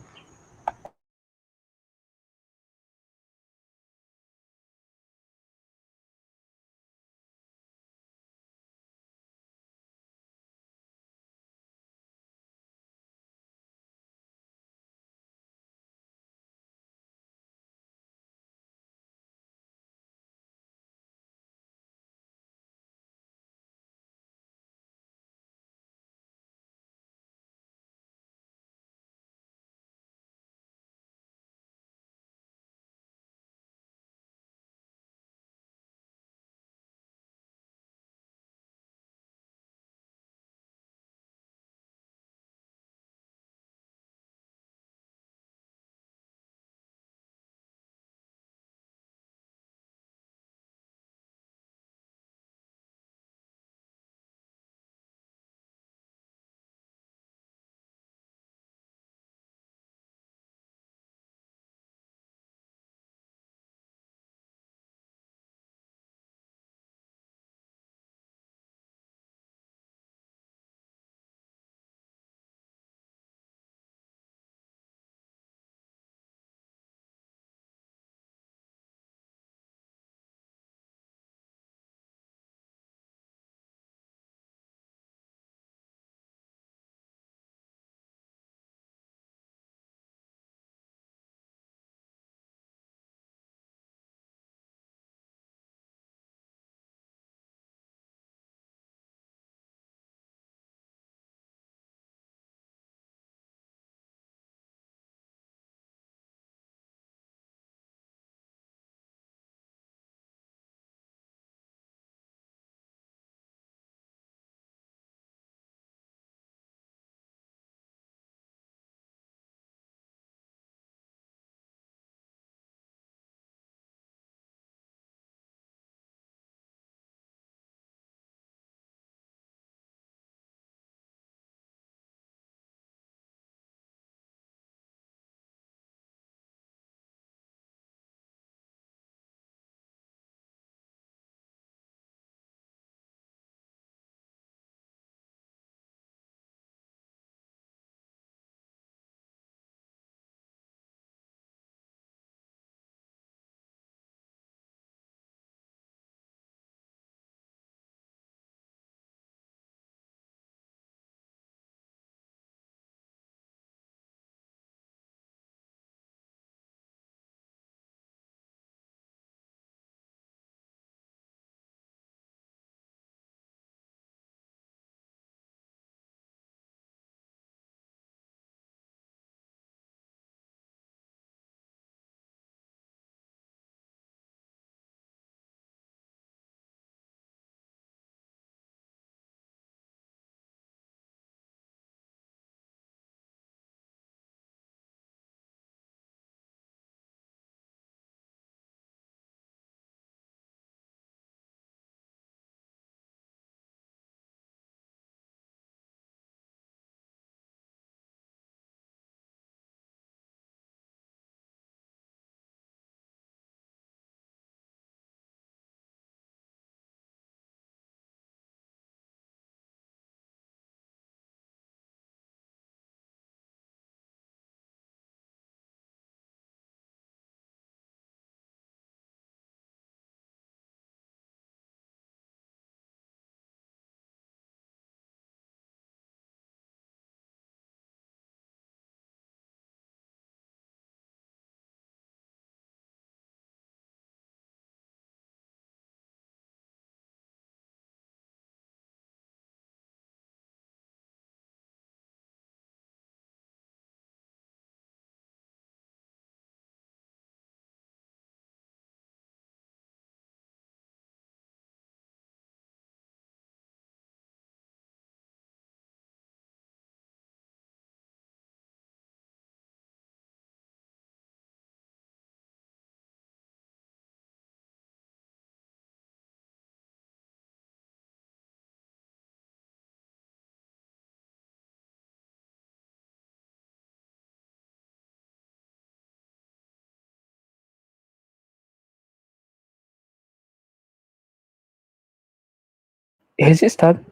Has it started?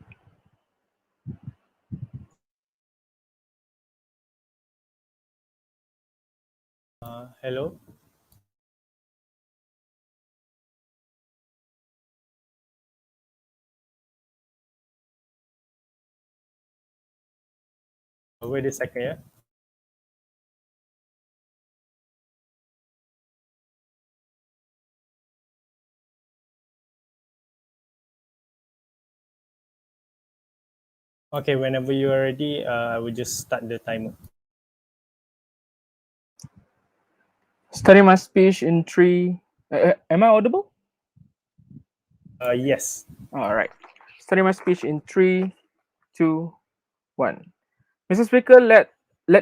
Hello. Wait a second, yeah. Okay, whenever you are ready, I will just start the timer. Starting my speech in three. Am I audible? Yes. All right. Starting my speech in 3, 2, 1. Mr. Speaker, let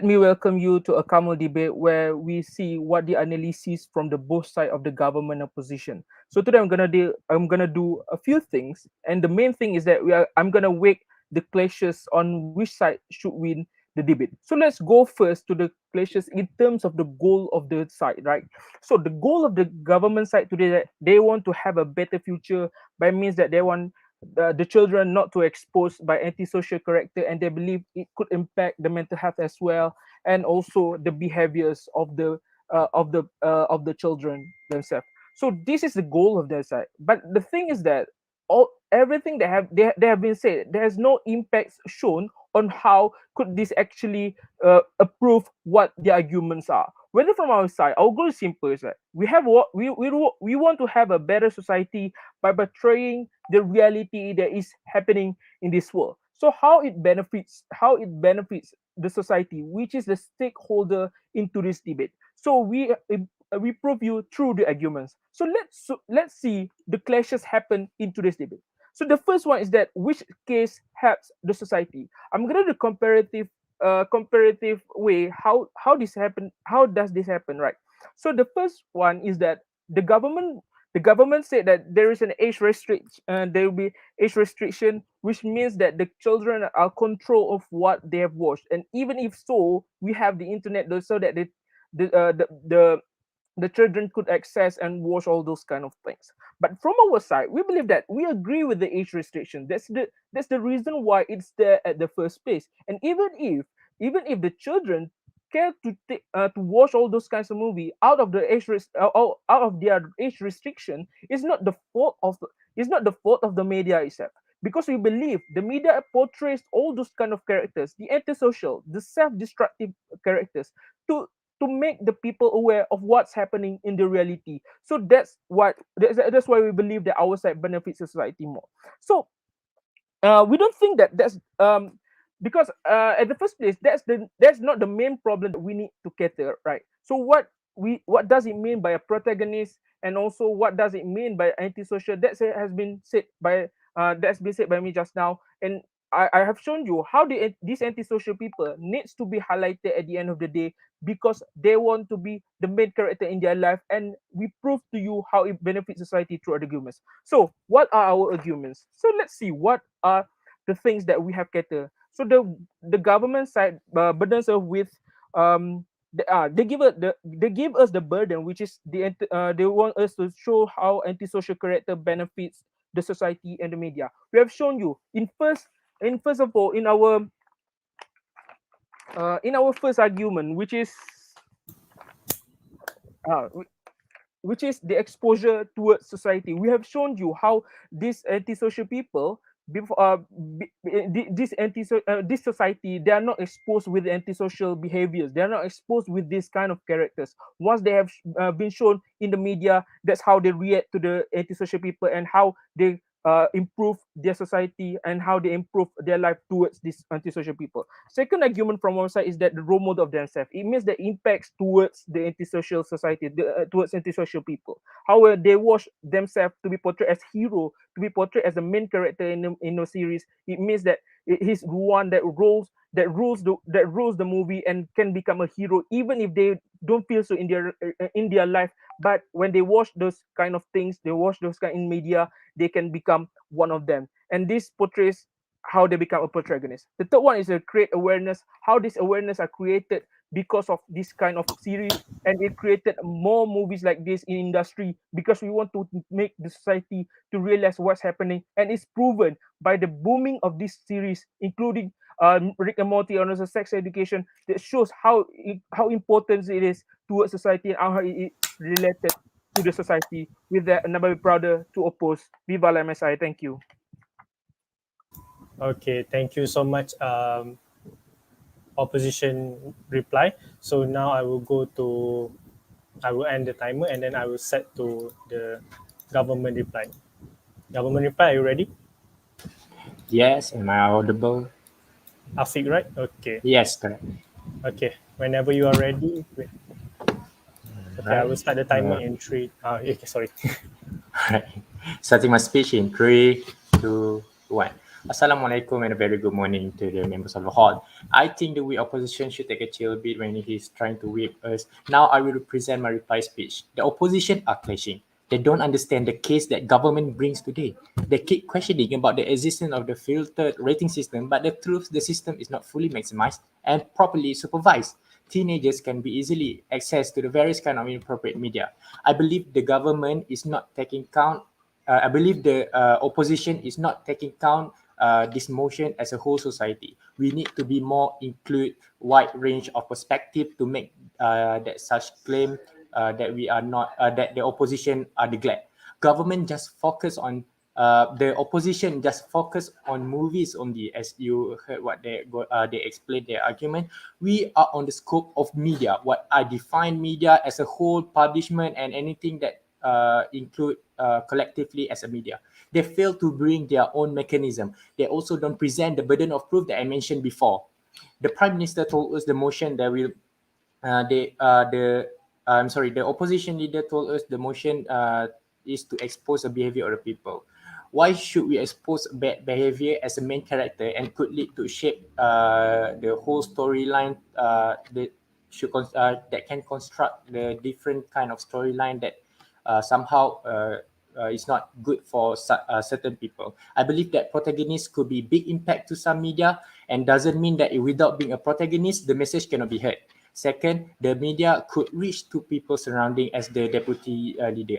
me welcome you to a calm debate where we see what the analysis from the both side of the government opposition. So today I'm gonna do a few things, and the main thing is that I'm gonna weigh the clashes on which side should win the debate. So let's go first to the clashes in terms of the goal of the side, right? So the goal of the government side today, that they want to have a better future by means that they want the children not to exposed by antisocial character, and they believe it could impact the mental health as well, and also the behaviors of the children themselves. So this is the goal of their side, but the thing is that all everything they have been said, there's no impacts shown on how could this actually approve what the arguments are. Whether from our side, our goal is simple: is that we have what we want to have a better society by portraying the reality that is happening in this world. So how it benefits the society, which is the stakeholder into this debate. So we prove you through the arguments. So let's see the clashes happen in today's debate. So the first one is that which case helps the society. I'm gonna do comparative way how does this happen, right? So the first one is that the government the government said that there is an age restriction, there will be age restriction, which means that the children are control of what they have watched. And even if so, we have the internet so that the, uh, the, the the children could access and watch all those kind of things. But from our side, we believe that we agree with the age restriction. That's the reason why it's there at the first place. And even if the children care to watch all those kinds of movie out of the out of their age restriction, it's not the fault of the media itself, because we believe the media portrays all those kind of characters, the antisocial, the self-destructive characters, to make the people aware of what's happening in the reality. So that's why we believe that our side benefits society more. So we don't think that that's because at the first place, that's not the main problem that we need to cater, right? So what does it mean by a protagonist, and also what does it mean by antisocial? That's been said by me just now, and I have shown you how these antisocial people needs to be highlighted at the end of the day, because they want to be the main character in their life, and we prove to you how it benefits society through arguments. So what are our arguments? So let's see what are the things that we have cater. So the government side burdens us with they give us the burden, which is they want us to show how antisocial character benefits the society and the media. We have shown you first of all in our first argument, uh, which is the exposure towards society. We have shown you how these antisocial people, before this society, they are not exposed with antisocial behaviors. They are not exposed with this kind of characters. Once they have been shown in the media, that's how they react to the antisocial people, and how they improve their society, and how they improve their life towards these antisocial people. Second argument from our side is that the role model of themselves. It means the impacts towards the antisocial society, towards antisocial people. How they watch themselves to be portrayed as hero, to be portrayed as the main character in the series. It means that he's one that rules the movie, and can become a hero even if they don't feel so in their life. But when they watch those kind of things, they watch those kind in media, they can become one of them. And this portrays how they become a protagonist. The third one is to create awareness, how these awareness are created because of this kind of series, and it created more movies like this in industry because we want to make the society to realize what's happening, and it's proven by the booming of this series, including Rick and Morty on also sex education, that shows how important it is towards society and how it related to the society. With that, I'm never prouder to oppose. Viva la MSI. Thank you. Okay, thank you so much, opposition reply. So now I will end the timer and then I will set to the government reply. Government reply, are you ready? Yes, am I audible? Afiq, right? Okay. Yes, correct. Okay. Whenever you are ready, wait. Okay, I Right. will start the timer in three. Okay, sorry. Right. Starting my speech in 3, 2, 1. Assalamualaikum and a very good morning to the members of the hall. I think the we opposition should take a chill beat when he's trying to whip us. Now I will present my reply speech. The opposition are clashing. They don't understand the case that government brings today. They keep questioning about the existence of the filtered rating system, but the truth, the system is not fully maximized and properly supervised. Teenagers can be easily access to the various kind of inappropriate media. I believe the government is not taking count. I believe the opposition is not taking count this motion as a whole society. We need to be more include wide range of perspective to make that such claim that we are not that the opposition are neglect. Government just focus on the opposition just focus on movies only, as you heard what they explained their argument. We are on the scope of media. What I define media as a whole publishment and anything that include collectively as a media. They fail to bring their own mechanism. They also don't present the burden of proof that I mentioned before. The Prime Minister told us the motion that will the I'm sorry, the opposition leader told us the motion is to expose the behavior of the people. Why should we expose bad behavior as a main character and could lead to shape the whole storyline that can construct the different kind of storyline that somehow is not good for certain people. I believe that protagonists could be big impact to some media and doesn't mean that without being a protagonist, the message cannot be heard. Second, the media could reach to people surrounding as the deputy leader.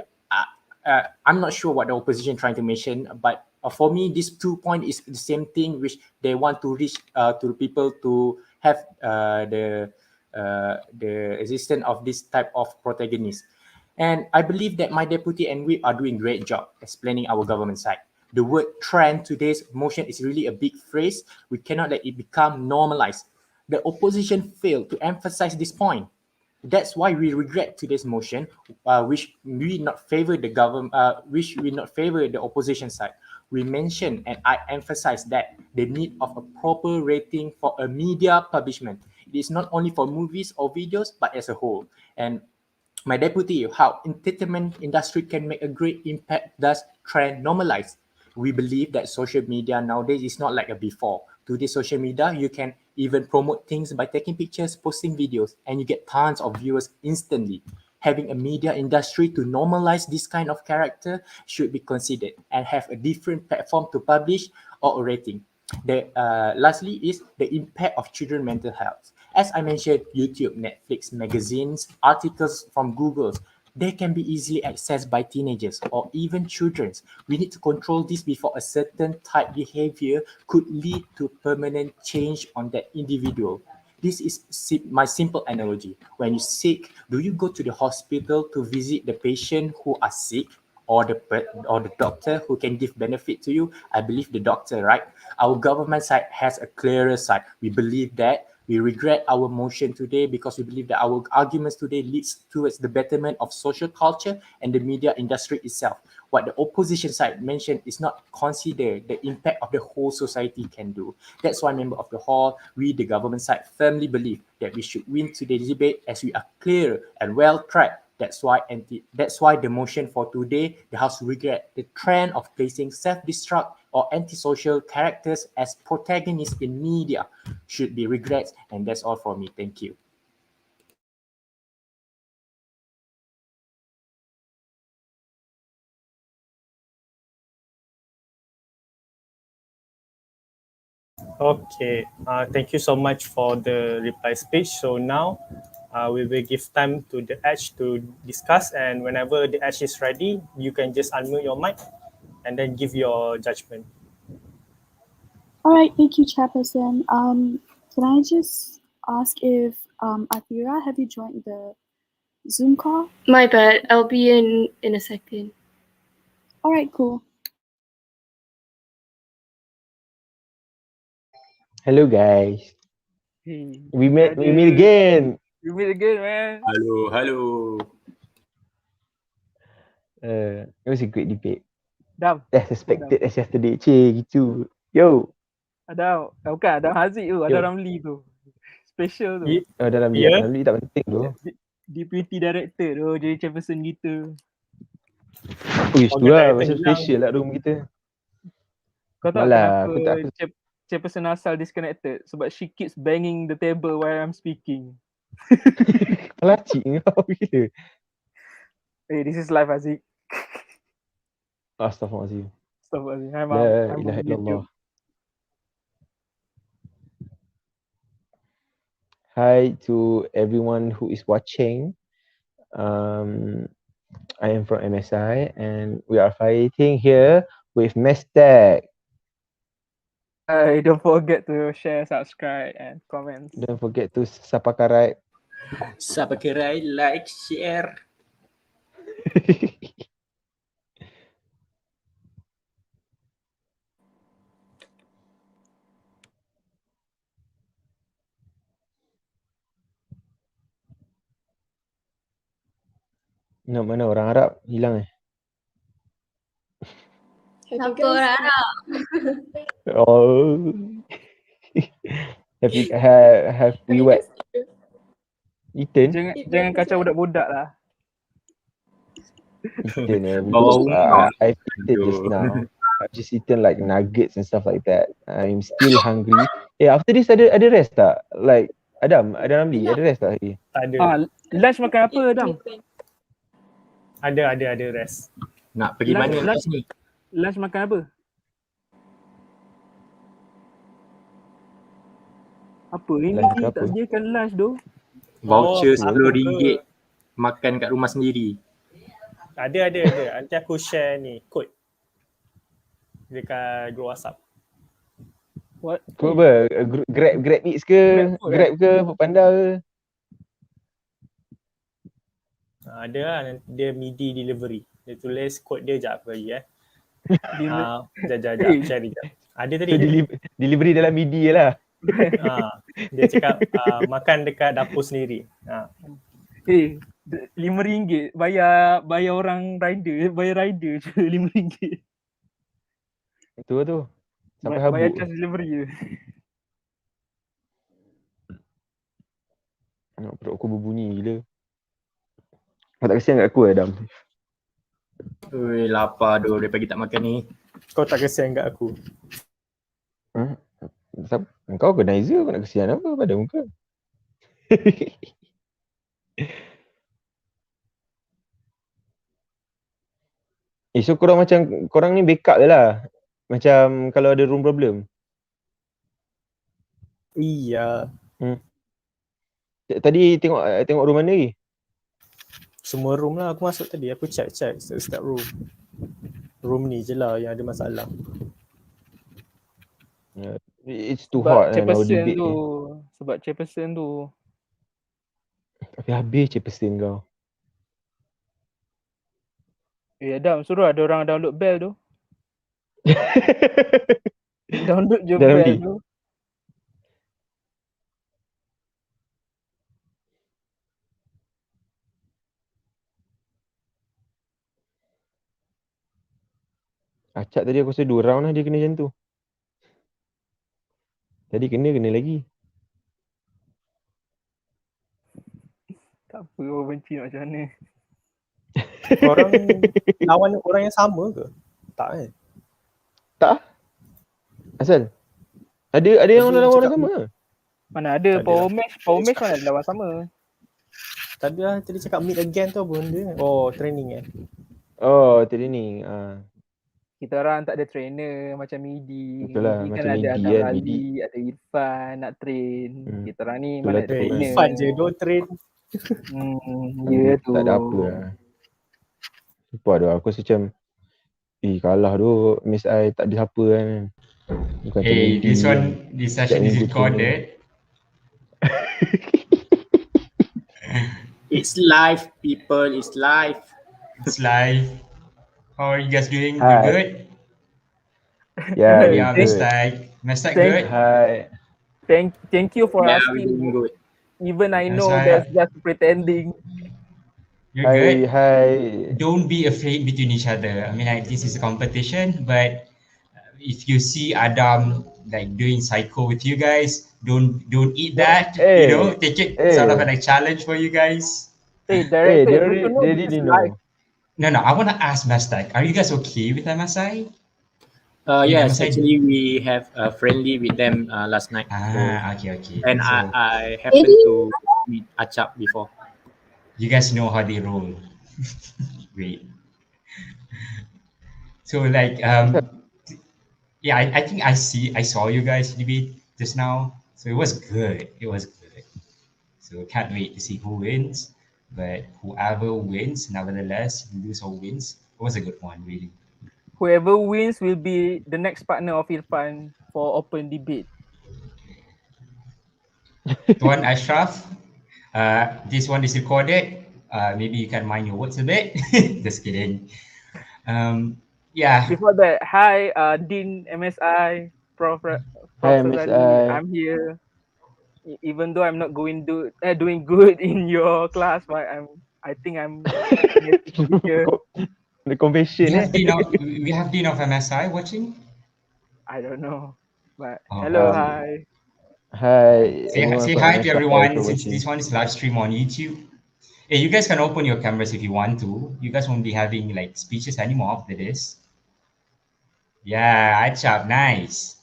I'm not sure what the opposition trying to mention, but for me, these 2 points is the same thing, which they want to reach to the people to have the existence of this type of protagonist. And I believe that my deputy and we are doing great job explaining our government side. The word trend today's motion is really a big phrase. We cannot let it become normalized. The opposition failed to emphasize this point. That's why we regret today's motion, which we not favor the government, which we not favor the opposition side. We mentioned and I emphasize that the need of a proper rating for a media publishment. It is not only for movies or videos, but as a whole. And my deputy, how entertainment industry can make a great impact thus trend normalize. We believe that social media nowadays is not like a before. Today social media, you can even promote things by taking pictures, posting videos, and you get tons of viewers instantly. Having a media industry to normalize this kind of character should be considered and have a different platform to publish or a rating. Lastly is the impact of children mental health. As I mentioned, YouTube, Netflix, magazines, articles from Google, they can be easily accessed by teenagers or even children. We need to control this before a certain type behavior could lead to permanent change on that individual. This is my simple analogy. When you sick, do you go to the hospital to visit the patient who are sick, or the doctor who can give benefit to you? I believe the doctor, right? Our government side has a clearer side. We believe that. We regret our motion today because we believe that our arguments today leads towards the betterment of social culture and the media industry itself. What the opposition side mentioned is not consider the impact of the whole society can do. That's why, member of the hall, we, the government side, firmly believe that we should win today's debate as we are clear and well tracked. That's why the motion for today, the House regret the trend of placing self-destruct or antisocial characters as protagonists in media should be regret. And that's all for me. Thank you. Okay. Thank you so much for the reply speech. So now we will give time to the Edge to discuss, and whenever the Edge is ready, you can just unmute your mic and then give your judgment. All right, thank you, Chairperson. Can I just ask if Athira, have you joined the Zoom call? My bad. I'll be in a second. All right, cool. Hello guys. Hey, We meet again. We meet again, man. Hello. It was a great debate. Adam. As expected as yesterday. Gitu. Yo. Adam. Bukan, Adam Haziq tu. Yo. Adam Ramli tu. Special tu. Dalam dia. Dalam dia tak penting tu. Deputy Director tu. Jadi chairperson kita. Uish tu lah. Macam special lah room kita. Kau tahu Malah, kenapa chairperson asal disconnected? Sebab she keeps banging the table while I'm speaking. Pelacik kau gila. Hey, this is live, Haziq. Astaghfirullahaladzim. Astaghfirullahaladzim. Hi, La Mom. ilaha illallah. Hi to everyone who is watching. I am from MSI and we are fighting here with MESTECH. Don't forget to share, subscribe and comment. Don't forget to subscribe. Subscribe, like, share. Nak mana orang Arab hilang Siapa orang Arab? Oh. have we wet? Eaten? Jangan kacau budak-budak lah. Eaten I've eaten just now. I've just eaten like nuggets and stuff like that. I'm still hungry. After this ada rest tak? Like Adam Ramli, ada rest tak lagi? Ada. Lunch makan apa, Adam? Ada rest. Nak pergi mana lepas ni? Lunch makan apa? Apa? Ini tak sediakan lunch tu. Voucher RM10 makan kat rumah sendiri. Ada. Nanti aku share ni kod dekat group WhatsApp. What? Kod apa? Grab Eats ke? Grab ke? Foodpanda ke? Ada lah, dia MIDI delivery. Dia tulis kod dia jap aku bagi Jap, share dia. Ada tadi. Delivery dalam MIDI je lah. Dia cakap makan dekat dapur sendiri. RM5 bayar orang rider, je RM5. Itu tu. Sampai habuk. Bayar charge delivery je. Perut aku berbunyi gila. Kau tak kesian kat aku Adam? Ui, lapar doh dari pagi tak makan ni. Kau tak kesian kat aku? Kau organizer, kau nak kesian apa pada muka? So korang ni backup je lah. Macam kalau ada room problem. Iya. Tadi tengok room mana lagi? Semua room lah aku masuk tadi. Aku check setiap room. Room ni je lah yang ada masalah. It's too hot kan our debate ni. Sebab chairperson tu. Tapi habis chairperson kau. Adam, suruh ada orang download bell tu. Download je Dalam bell tu. Acak tadi aku rasa 2 round lah dia kena macam tu. Tadi kena lagi. Tak apa, orang benci nak macam mana. Orang lawan orang yang sama ke? Tak kan? Tak. Asal? Ada yang lawan orang sama ke? Mana ada power match mana ada lawan sama. Tadi cakap meet again tu apa benda? Oh, training Oh, training. kita orang tak ada trainer macam Midi. Betul lah, Midi kan macam ada Midi Azam kan, Midi. Rali, ada Irfan nak train. Kita orang ni Betul mana lah ada tu. trainer. Irfan je, don't train. Ya tu. Tak ada apa lah. Sumpah tu, aku rasa macam kalah tu, Miss I tak ada siapa kan. Bukan macam Hey, Midi kan. this session is recorded. It's live, people. It's live. It's live. How are you guys doing? You Hi. good? Yeah, Yeah, good. MESTECH good? Hi. Thank you for Yeah, asking. we're doing good. Even I That's know why that's just pretending. you're good. Hi. Don't be afraid between each other. I mean, like, this is a competition, but if you see Adam like doing psycho with you guys, don't eat that. Hey, you know, take it sort of like a challenge for you guys. Hey, director, they good to know already this is know. live. No, I want to ask MESTECH, are you guys okay with MSI? Yes, MSI actually, we have a friendly with them last night. Okay. And So I happened to meet Achap before. you guys know how they roll. Great. So like yeah, I think I saw you guys debate just now. So it was good. So can't wait to see who wins. But whoever wins, nevertheless, lose or wins, it was a good one, really. Whoever wins will be the next partner of Irfan for open debate. Tuan Asyraf, this one is recorded. Maybe you can mind your words a bit. Just kidding. Yeah. Before that, hi, Dean MSI, Prof. Razali. I'm here. Even though I'm not doing good in your class, but I think I'm teacher. The confession. We have Dean of MSI watching. I don't know, but Oh, hello, hi. Hi. Say hi to everyone since this one is live stream on YouTube. Hey, you guys can open your cameras if you want to. You guys won't be having like speeches anymore after this. Yeah, Achap, nice.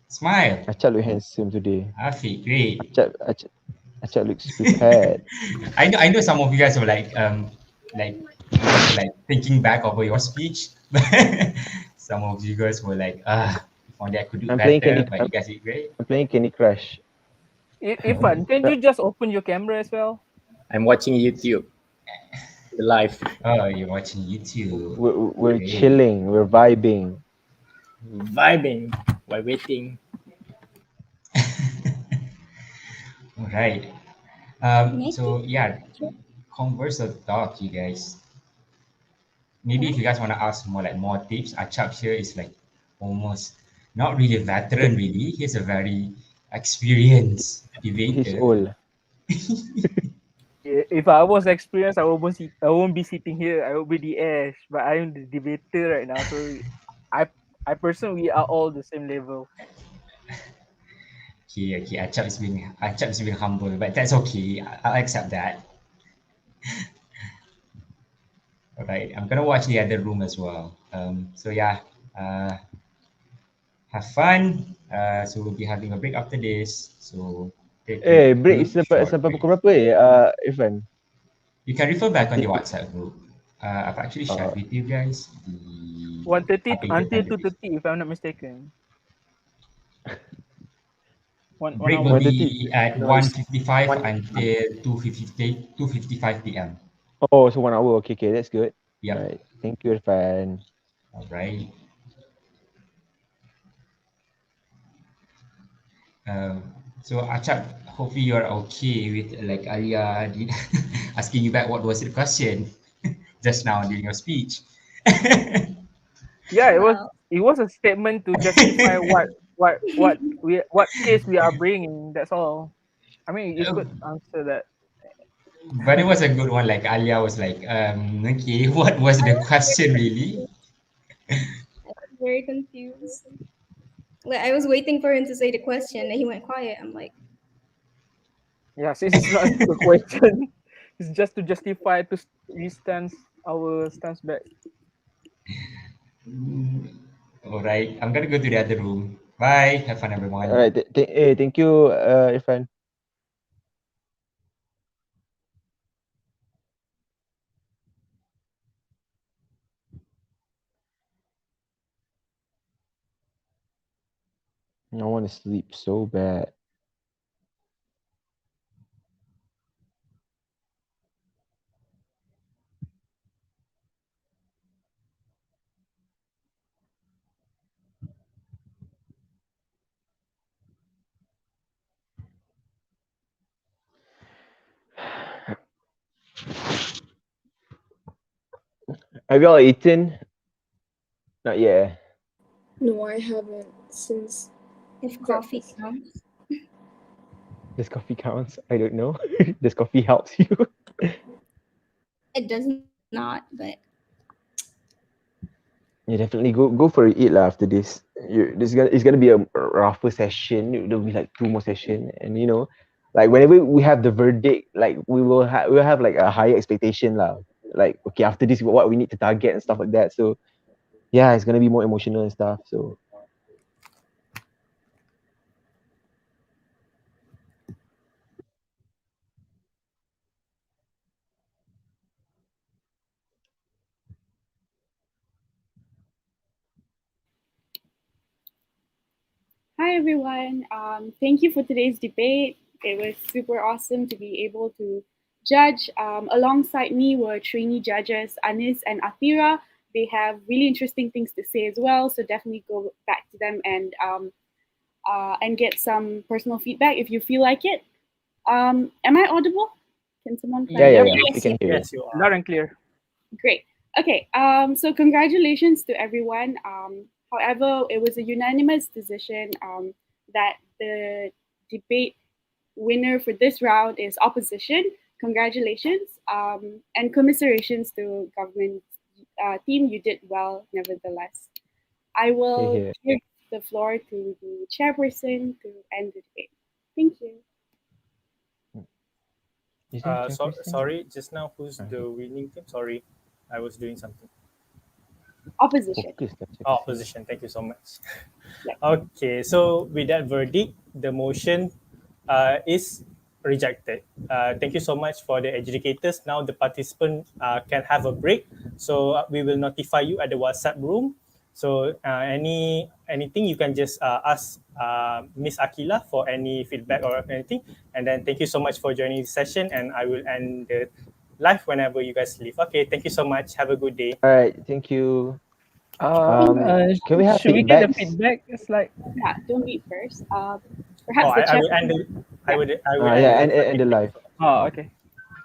Smile. Achap look handsome today. Afiq, great. Achap looks prepared. I know some of you guys were like thinking back over your speech. Some of you guys were like, if only I could do better, but you guys did great. I'm playing Candy Crush. Irfan, can you just open your camera as well? I'm watching YouTube. Live. Oh, you're watching YouTube. We're chilling. We're vibing. Vibing while waiting. All right. So yeah, converse or talk, you guys. Maybe if you guys want to ask more tips, Achap here is like almost not really a veteran, really. He's a very experienced debater. He's old. If I was experienced, I won't be sitting here. I will be the Ash, but I'm the debater right now. So I personally are all the same level. Okay. Achap is being humble, but that's okay. I'll accept that. All right, I'm gonna watch the other room as well. So yeah, have fun. So we'll be having a break after this. So break sampai pukul berapa Irfan? You can refer back on the WhatsApp group. I've actually shared with you guys the 1:30 until 2:30, if I'm not mistaken. Break will be at 1:55 until 2:55 p.m. Oh, so 1 hour. Okay, that's good. Yep. Right. Thank you, Irfan. All right. So Achap, hopefully you're okay with like ALYA asking you back what was the question just now during your speech. Yeah, it was a statement to justify what case we are bringing. That's all. I mean, you could answer that. But it was a good one. Like ALYA was like, okay, what was the question really? I was very confused. Like I was waiting for him to say the question, and he went quiet. I'm like, yeah, since it's not a question, it's just to justify to our stance back. All right, I'm gonna go to the other room. Bye. Have fun, everyone. All right. Thank you, Irfan. I want to sleep so bad. Have y'all eaten? Not yet. No, I haven't since If coffee breakfast. counts. Does coffee counts? I don't know. Does coffee helps you? It does not, but You definitely go for a eat lah after this. It's gonna be a rougher session. There'll be like 2 more session, and like whenever we have the verdict, like we'll have like a higher expectation lah. Like okay, after this, what we need to target and stuff like that. So yeah, it's gonna be more emotional and stuff. So Hi everyone. Thank you for today's debate. It was super awesome to be able to judge. Alongside me were trainee judges Anis and Athira. They have really interesting things to say as well, so definitely go back to them and get some personal feedback if you feel like it. Am I audible? Can someone yeah, clarify? we can hear you. Yes, you are. Loud and clear. Great. Okay. So congratulations to everyone. However, it was a unanimous decision that the debate winner for this round is opposition. Congratulations and commiserations to government team. You did well, nevertheless. I will Here. give the floor to the chairperson to end the debate. Thank you. Is there a chairperson? Sorry, just now who's the winning team? Sorry, I was doing something. Opposition. Opposition. Thank you so much. Okay, so with that verdict, the motion is rejected. Thank you so much for the adjudicators. Now the participant can have a break. So we will notify you at the WhatsApp room. So anything you can just ask Miss Akila for any feedback or anything. And then thank you so much for joining the session. And I will end the live whenever you guys leave. Okay, thank you so much. Have a good day. All right, thank you. Can we have Should we get the feedbacks? feedback? It's like Yeah, don't read first. Perhaps I will end the I will yeah, end and the live. Oh, okay.